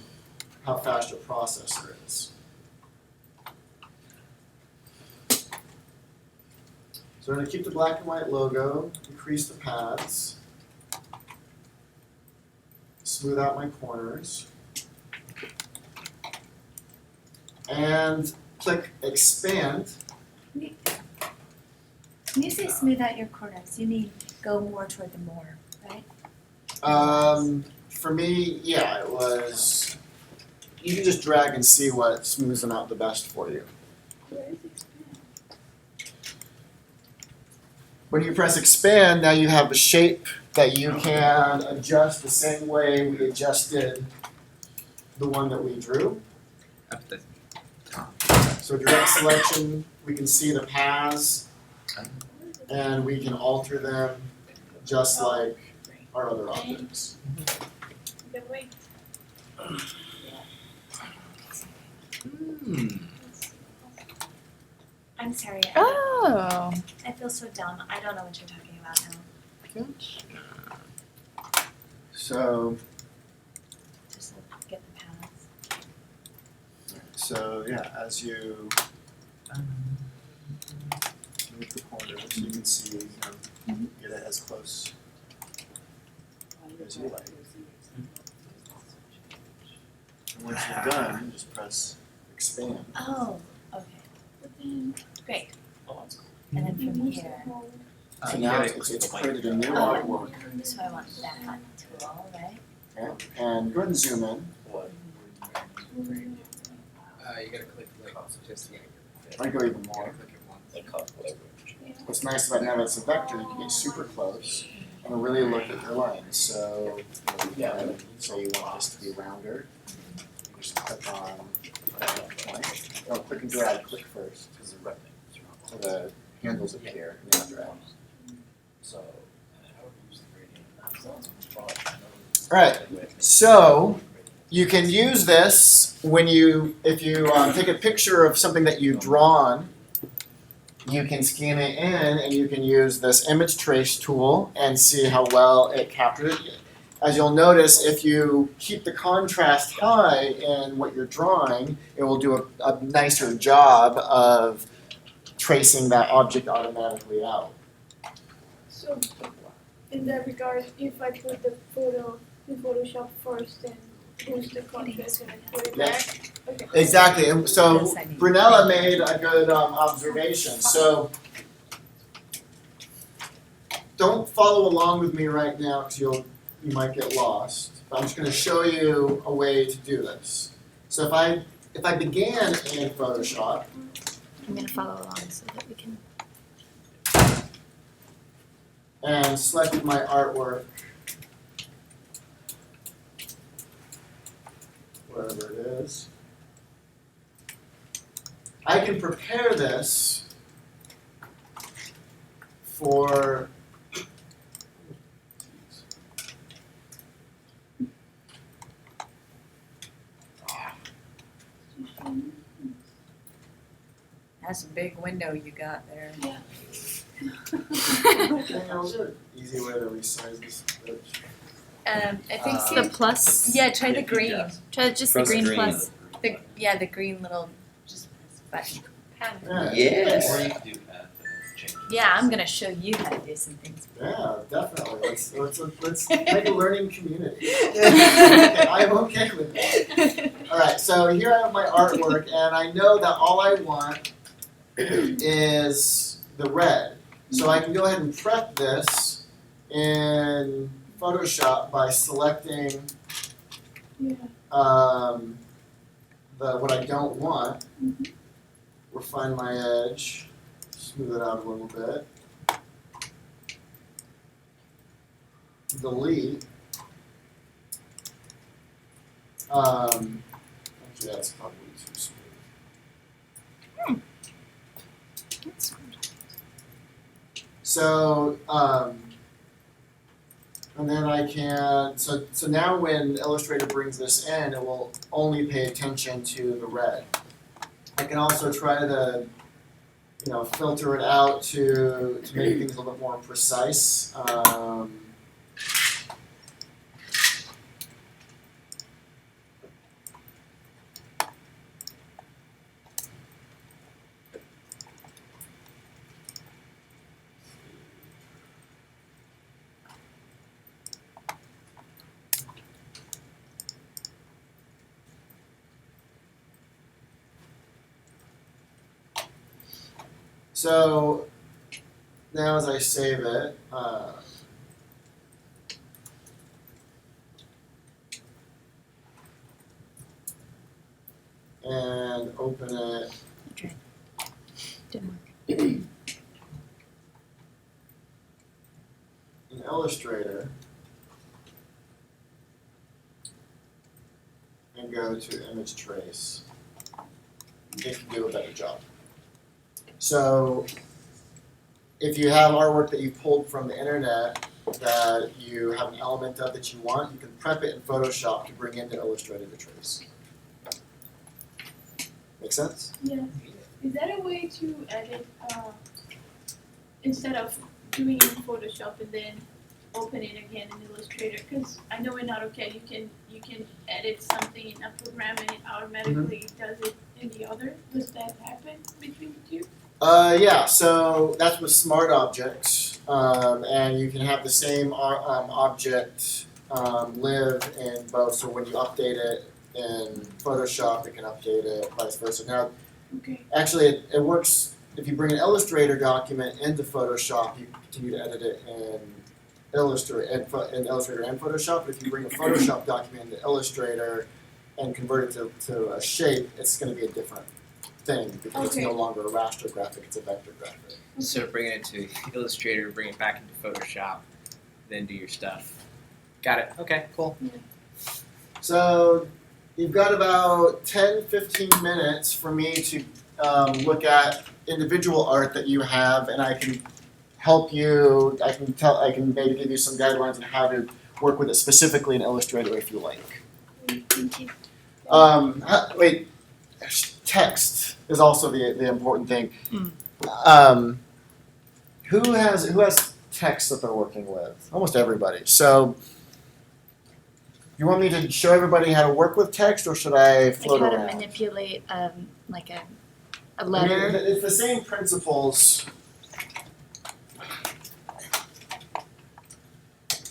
how fast your processor is. So I'm going to keep the black and white logo, increase the paths, smooth out my corners, and click expand. When you say smooth out your corners, you mean go more toward the more, right? For me, yeah, it was, you can just drag and see what smooths them out the best for you. When you press expand, now you have a shape that you can adjust the same way we adjusted the one that we drew. Up the top. So direct selection, we can see the paths, and we can alter them just like our other objects. I'm sorry. Oh, Oh. I feel so dumb. I don't know what you're talking about now. So, Just get the paths. so yeah, as you move the corner, so you can see, get it as close as you like. And once you're done, just press expand. Oh, okay. Great. Oh, that's cool. And then from here, So now it's created a new artwork. so I want that tool, right? Yeah. And go ahead and zoom in. You gotta click like just I go even more. click it once. What's nice about now that it's a vector, you can get super close and really look at your lines. So, say you want this to be rounder. You just click on that point. No, click and drag, click first. So the handles appear and then drag. Alright, so you can use this when if you take a picture of something that you've drawn, you can scan it in and you can use this image trace tool and see how well it captured it. As you'll notice, if you keep the contrast high in what you're drawing, it will do a nicer job of tracing that object automatically out. So, in that regard, if I put the photo in Photoshop first and boost the contrast and I put it Yeah. back, okay. Exactly, and so Brunella made a good observation. So don't follow along with me right now because you might get lost. But I'm just going to show you a way to do this. So if I began in Photoshop, I'm gonna follow along so that we can. and selected my artwork, wherever it is, I can prepare this for That's a big window you got there. easy way to resize this bitch. I think Uh, The plus. yeah, try the green. Try just Press the green green. plus. The green little just button. Yes. Or you can do that change. Yeah, I'm gonna show you how to do some things. Yeah, definitely. Let's make a learning community. I'm okay with that. All right, so here I have my artwork, and I know that all I want is the red. So I can go ahead and prep this in Photoshop by selecting what I don't want. Refine my edge, smooth it out a little bit. Delete. Actually, that's probably too smooth. So, and then I can, so now when Illustrator brings this in, it will only pay attention to the red. I can also try to, filter it out to make things a little bit more precise. So now as I save it, and open it, Didn't work. in Illustrator, and go to Image Trace, it can do a better job. So if you have artwork that you pulled from the internet that you have an element of that you want, you can prep it in Photoshop to bring into Illustrator to trace. Make sense? Yeah. Is that a way to edit instead of doing it in Photoshop and then open it again in Illustrator, because I know in AutoCAD you can edit something in a program and it automatically does it in the other. Does that happen between the two? Yeah, so that's with smart objects, and you can have the same object live in both. So when you update it in Photoshop, it can update it, vice versa. Now, Okay. actually, it works if you bring an Illustrator document into Photoshop. You continue to edit it in Illustrator and Photoshop. But if you bring a Photoshop document into Illustrator and convert it to a shape, it's going to be a different thing because it's no longer a raster graphic; it's a vector graphic. So bring it into Illustrator, bring it back into Photoshop, then do your stuff. Got it. Okay, cool. So you've got about 10-15 minutes for me to look at individual art that you have, and I can help you. I can maybe give you some guidelines on how to work with it specifically in Illustrator if you like. Thank you. Wait, text is also the important thing. Who has text that they're working with? Almost everybody. So, you want me to show everybody how to work with text, or should I float Like how around? to manipulate like a I mean, letter. it's the same principles.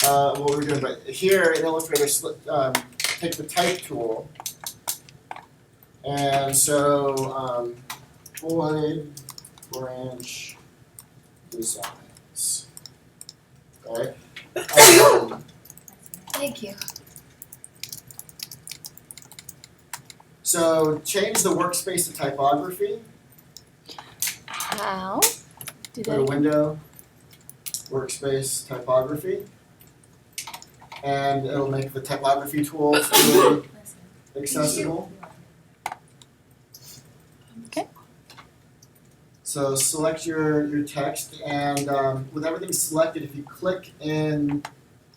What we're doing, but here in Illustrator, take the type tool, and so Boyd Branch Designs. Okay. Thank you. So change the workspace to typography. How? Do Go to that. Window, Workspace, Typography, and it'll make the typography tool fully accessible. Okay. So select your text, and with everything selected, if you click in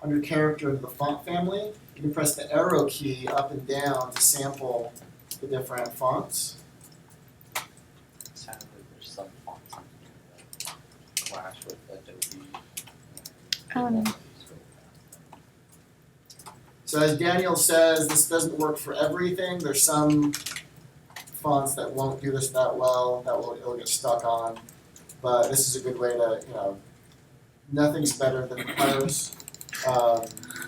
under character into the font family, you can press the arrow key up and down to sample the different fonts. Sounds like there's some fonts on here that clash with Adobe. So as Daniel says, this doesn't work for everything. There's some fonts that won't do this that well, it'll get stuck on. But this is a good way to, nothing's better than Papyrus.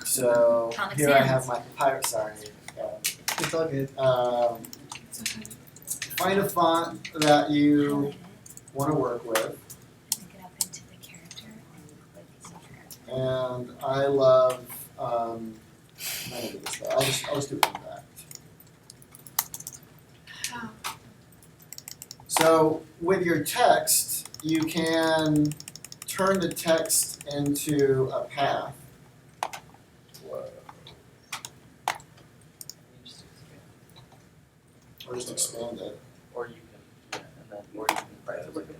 So Comic here I Sans. have my Papyrus, sorry. It's all good. Find a font that you want to work with. Pick it up into the character and click And I love, none of this though. I'll just do impact. How? So with your text, you can turn the text into a path. Or just expand it. Or you can, and then, or you can write it like an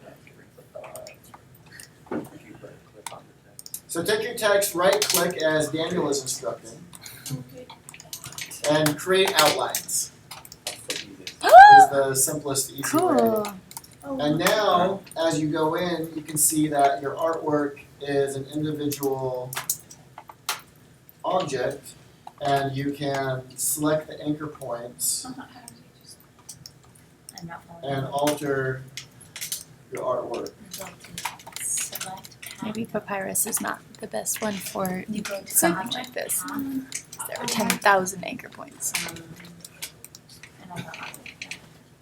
if you right click on the text. So take your text, right click as Daniel is instructing, Okay. and create outlines. That's the easiest. Is the simplest, easy way. Cool. Oh, And now, as you go in, you can see that your artwork is an individual object, and you can select the anchor points I'm not following. and alter your artwork. select Maybe Papyrus is not the best one for You go to something object like this. path. There are 10,000 anchor points. And I'm not.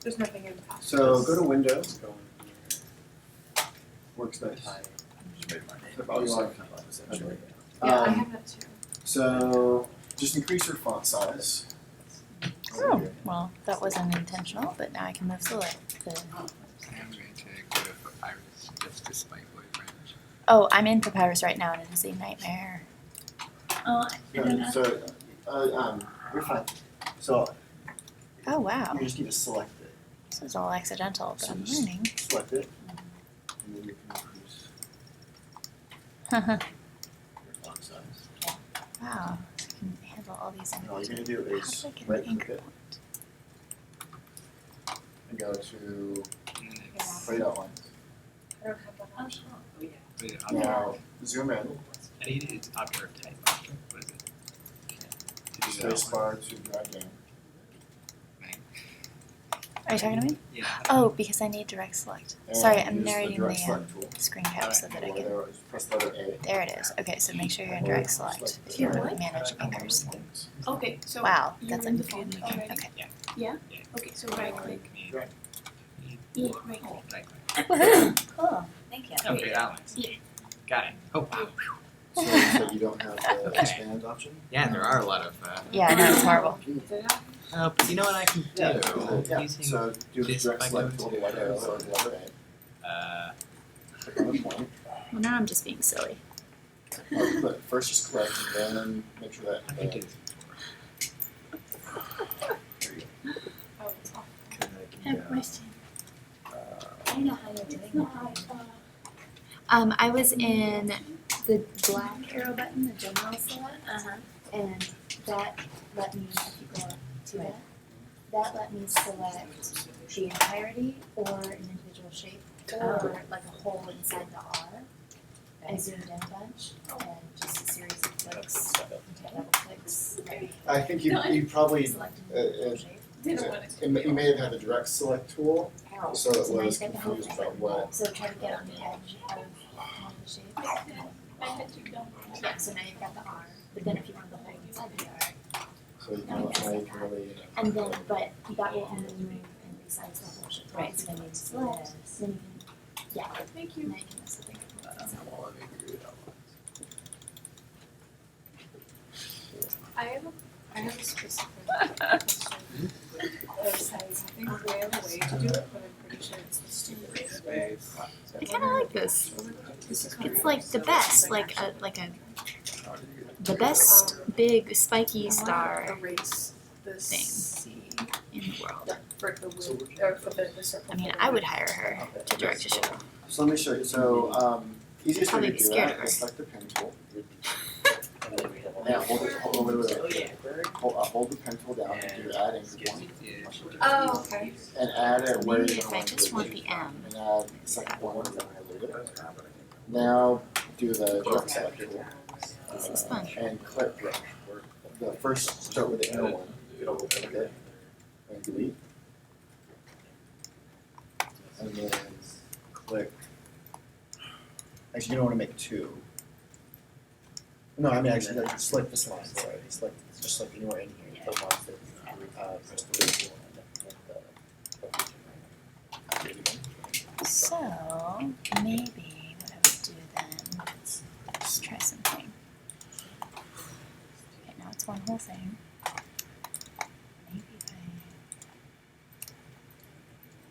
There's nothing in the past. So go to Window, Go in here, Workspace. type, just write my name. Oh, you want Essentially. Yeah, I have that too. So just increase your font size. Oh, well, that wasn't intentional, but now I can move the I'm going to go to Papyrus just despite Boyd Branch. Oh, I'm in Papyrus right now and it is a nightmare. Yeah, so you're fine. So Oh, wow. you just need to select it. This is all accidental, but So I'm just learning. select it, and then you can increase Wow. your font size. So I can handle all these And all images. you're gonna do How is do I get right an click anchor it point? and go to Nice. create outlines. I don't have that Oh yeah. What is it? Now, zoom in, I need it's obturac type. What is it? spacebar to drag in. Are you talking to me? Yeah. Oh, because I need direct select. And Sorry, I'm use narrating direct the select tool. screen cap so that I Or can. there, press letter A. There it is. Okay, so make sure you're in direct select. If you want to manage anchors. Okay, so Wow, you're that's in like the phone already? okay. Okay, so right click. Drag. Yeah, right click. Right click. Woohoo! Cool, thank you. Oh, great outlines. Yeah. Got it. Oh wow. So you don't have the Okay. expand option? Yeah, there are a lot of. Yeah, I know it's horrible. But you know what I can do? Yeah, Using so do the this direct if I select go tool, to- the white arrow or the letter uh, A. Click on the point. Well, now I'm just being silly. But first just click and then make sure that. I can do this. I have a question. I don't know how you're doing that. I was in the black arrow button, the general select, and that let me, if you go to it, that let me select the entirety or an individual shape or like a hole inside the R. I zoomed in a bunch and just a series of clicks, double clicks, I think you probably, selected uh, an individual shape. Didn't want to. you may have had the direct select tool, so it So now was you get the whole confused thing. about what. So try to get on the edge of one of the shapes. I had to go. Yeah, so now you've got the R, but then if you want the hole inside the R, So you can, now you can really. and then, but that will only move and resize the whole shape, right? So then you select, then you can, yeah, Thank now you. you can also think of it. I have a specific question. I think we have a way to do it, but I'm pretty sure it's the stupidest way. I kinda like this. It's like the best, like a, the best big spiky star Erase this thing. C in the world. for the width, or for the circle. I mean, I would hire her to direct a show. So let me show you, so, easiest way Probably to be do scared of that her. is select the pen tool. Now hold it, wait. Hold the pen tool down and do add anchor point. Oh, okay. And add it where Maybe you if I want just it. want the M. And add the second one, and delete it. Now do the direct select tool. This is fun. And click the first, start with the inner one, click it, and delete. And then click, actually you don't wanna make two. No, I mean actually, no, just select this line, sorry, just select anywhere in here, the ones that, press delete. So maybe what I would do then, let's try something. Okay, now it's one whole thing. Maybe if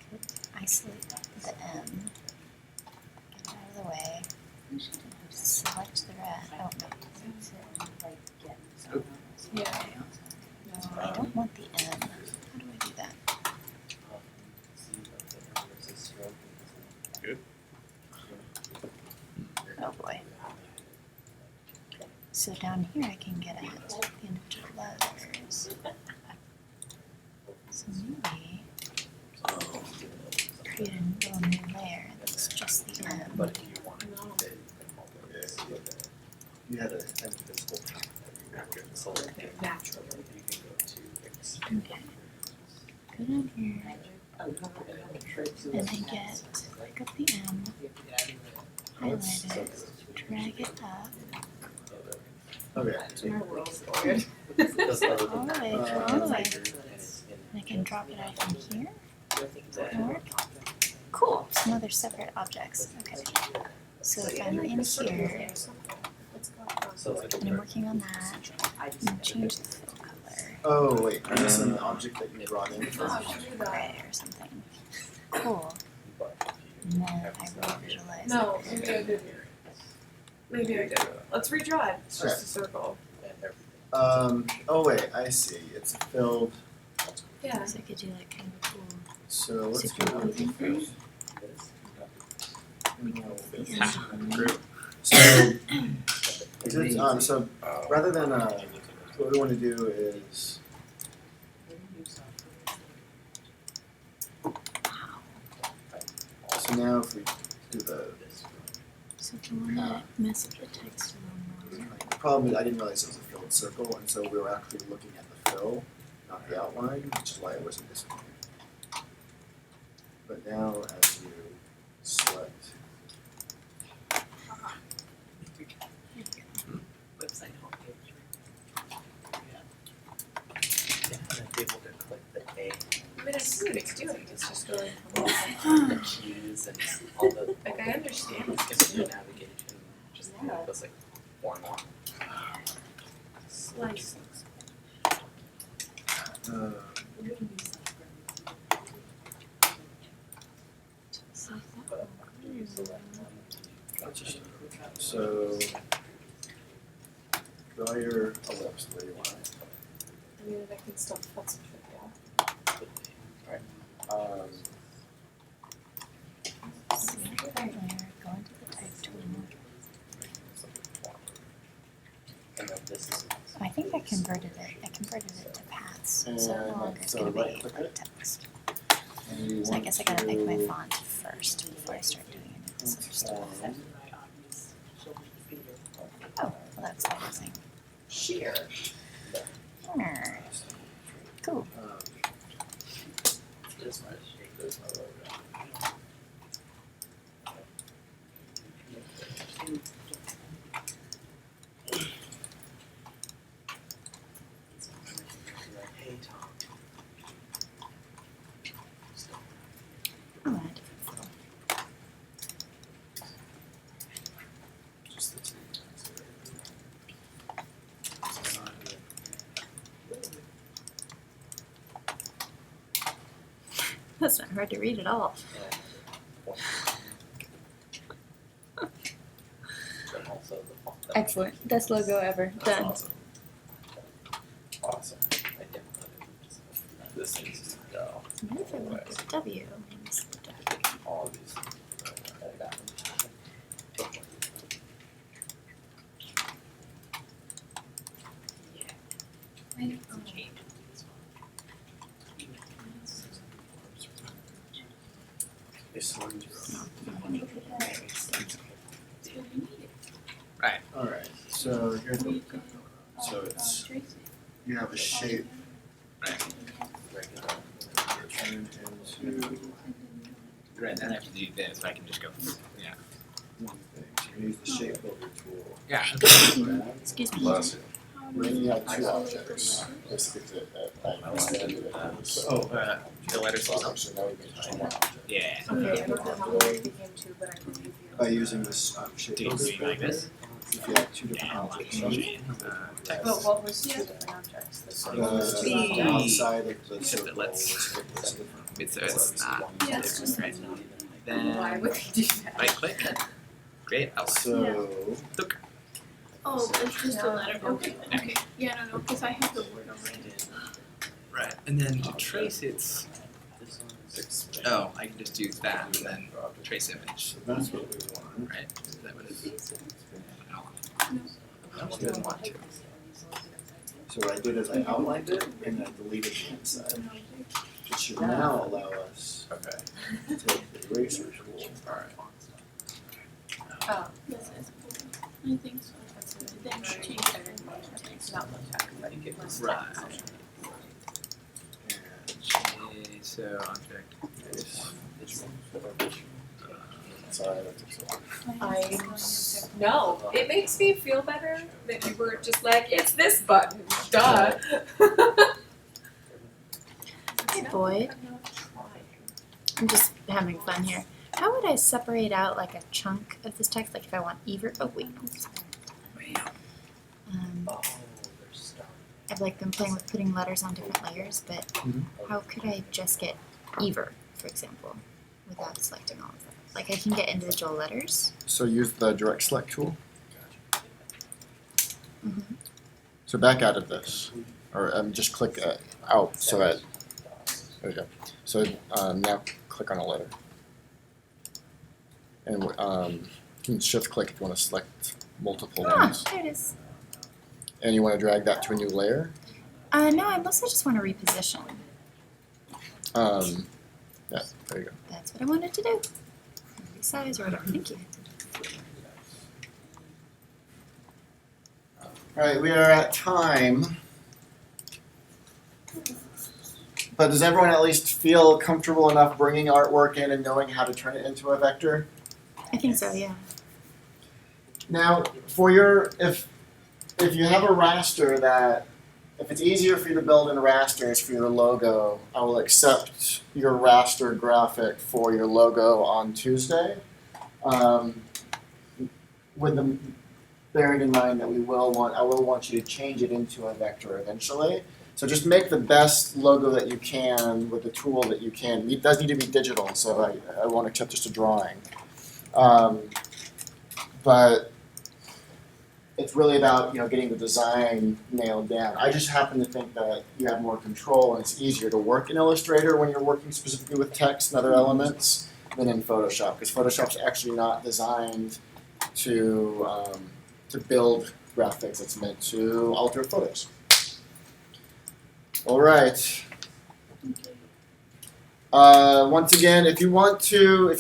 I could isolate the M, get it out of the way, select the rest. Oh no. Yeah. No, I don't want the M. How do I do that? Oh boy. So down here I can get at the individual letters. So maybe create a little new layer that's just the M. You had a invisible path that you were selecting. Naturally. Okay. Go down here and I get, pick up the M, highlight it, drag it up, Okay. My world's weird. all the way, all the way. And I can drop it out from here. That'll work. Cool, so now they're separate objects. Okay. So if I'm in here and I'm working on that, I'm gonna change the fill color. Oh, wait, are you seeing the object that you brought in? Gray or something. Cool. And then I re-visualize No, it. maybe I did. Maybe I did. Let's redraw it. It's just a circle. Oh wait, I see, it's filled, Yeah. So I could do like kind of a cool so let's super go moving thing. So rather than, what we wanna do is, so now if we do the So if you wanna mess with the text a little more. The problem is I didn't realize it was a filled circle, and so we were actually looking at the fill, not the outline, which is why it wasn't disappearing. But now as you select, Website homepage. Yeah, able to click the A, I mean, I see what it's doing, it's just going the keys and all the. like, I understand It's it's giving you navigation, just feels like formal. slice. But you select one. so draw your ellipse where you want it. I mean, I can still put some shit down. Select the right layer, go into the type tool. And then this is. I think I converted it to paths, so no And longer it's so gonna be right click it. text. And you So I want guess I gotta pick my to font first before I start doing any of this other stuff. transform Oh, well that's amazing. Sheer. Cool. This my shape, this my logo. Hey Tom. Oh, and a different flow. just the two. That's not hard to read at all. Then also the font. Excellent. Best logo ever. That's Done. awesome. Awesome. I didn't let it just. This needs to go. Maybe if I went with W. Maybe the W. All these. I got them. This one's Alright, so here's what we've got. So it's, Tracy. you have a shape regular. turned into Right, then I have to do this, so I can just go, yeah. one thing. So you use the shape builder tool. Yeah. Excuse me. Then you have two objects. Basically, The letters themselves. So now we can just one more object. Yeah. Okay, I don't know how it became two, but I believe you. By using this shape Do you builder do like tool, this? if you have two different objects, But what was two different objects? the outside of the circle let's- was different. It's not. Yeah. It's just right. Why Then would they do that? right click. Great. So, Oh, it's just a letter, okay, okay, yeah, no, cause I have the word already. Right, and then to trace it's. Oh, I can just use that and then trace image. so that's what we want. Right? Is that what it is? That's good. So what I did is I outlined it and I deleted the inside. It should now allow us to take the eraser tool. Oh, This is, I think so. Then change it. it's not much better, but it was. Right. And Okay, so object. sorry, that took so long. No, it makes me feel better that you were just like, it's this button, duh. Hey Boyd, I'm just having fun here. How would I separate out like a chunk of this text? Like if I want either, oh wait, oops. I've like been playing with putting letters on different layers, but how could I just get either, for example, without selecting all of them? Like I can get individual letters. So use the direct select tool. Mm-hmm. So back out of this, or just click out so that, there we go. So now click on a letter. And you can shift click if you want to select multiple Ah, ones. there it is. And you want to drag that to a new layer. No, I mostly just want to reposition. Yeah, there you go. That's what I wanted to do. Resize or whatever. Thank you. Alright, we are at time. But does everyone at least feel comfortable enough bringing artwork in and knowing how to turn it into a vector? I think so, yeah. Now, for your, if you have a raster that, if it's easier for you to build in rasters for your logo, I will accept your raster graphic for your logo on Tuesday. With the bearing in mind that I will want you to change it into a vector eventually. So just make the best logo that you can with the tool that you can. It does need to be digital, so I won't accept just a drawing. But it's really about getting the design nailed down. I just happen to think that you have more control and it's easier to work in Illustrator when you're working specifically with text and other elements than in Photoshop, because Photoshop's actually not designed to build graphics. It's meant to alter photos. All right. Once again, if you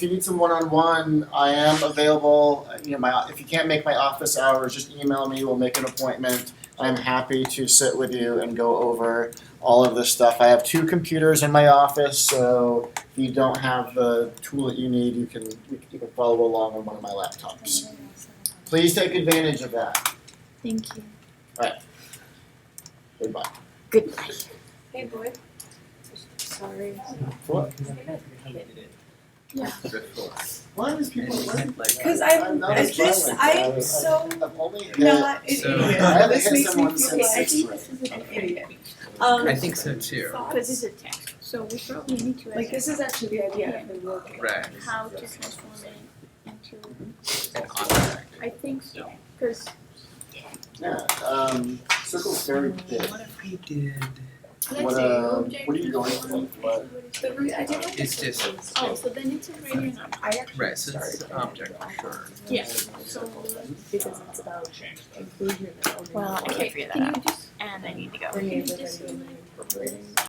need some one-on-one, I am available. If you can't make my office hours, just email me. We'll make an appointment. I'm happy to sit with you and go over all of this stuff. I have 2 computers in my office, so if you don't have the tool that you need, you can follow along on one of my laptops. Please take advantage of that. Thank you. Goodbye. Good night. Hey, boy. Sorry. What? Yeah. Why does people? Because I'm so I've only hit. not an So- idiot. I haven't This hit makes me someone feel since like sixth grade. an idiot. I think so too. Because it's a text, so we probably need to Like, this is actually the idea I've been working on. Right. how to transform it into, An object. I think so, because Yeah. Circle's very big. What if we did? What are you going for? What? The I did like It's just oh, so then it's already an object. I actually right. So started it's an object for sure. Yeah, so, Because it's about inclusion and well, I okay, can't figure that can you out. just, And I need to go. can you just select incorporating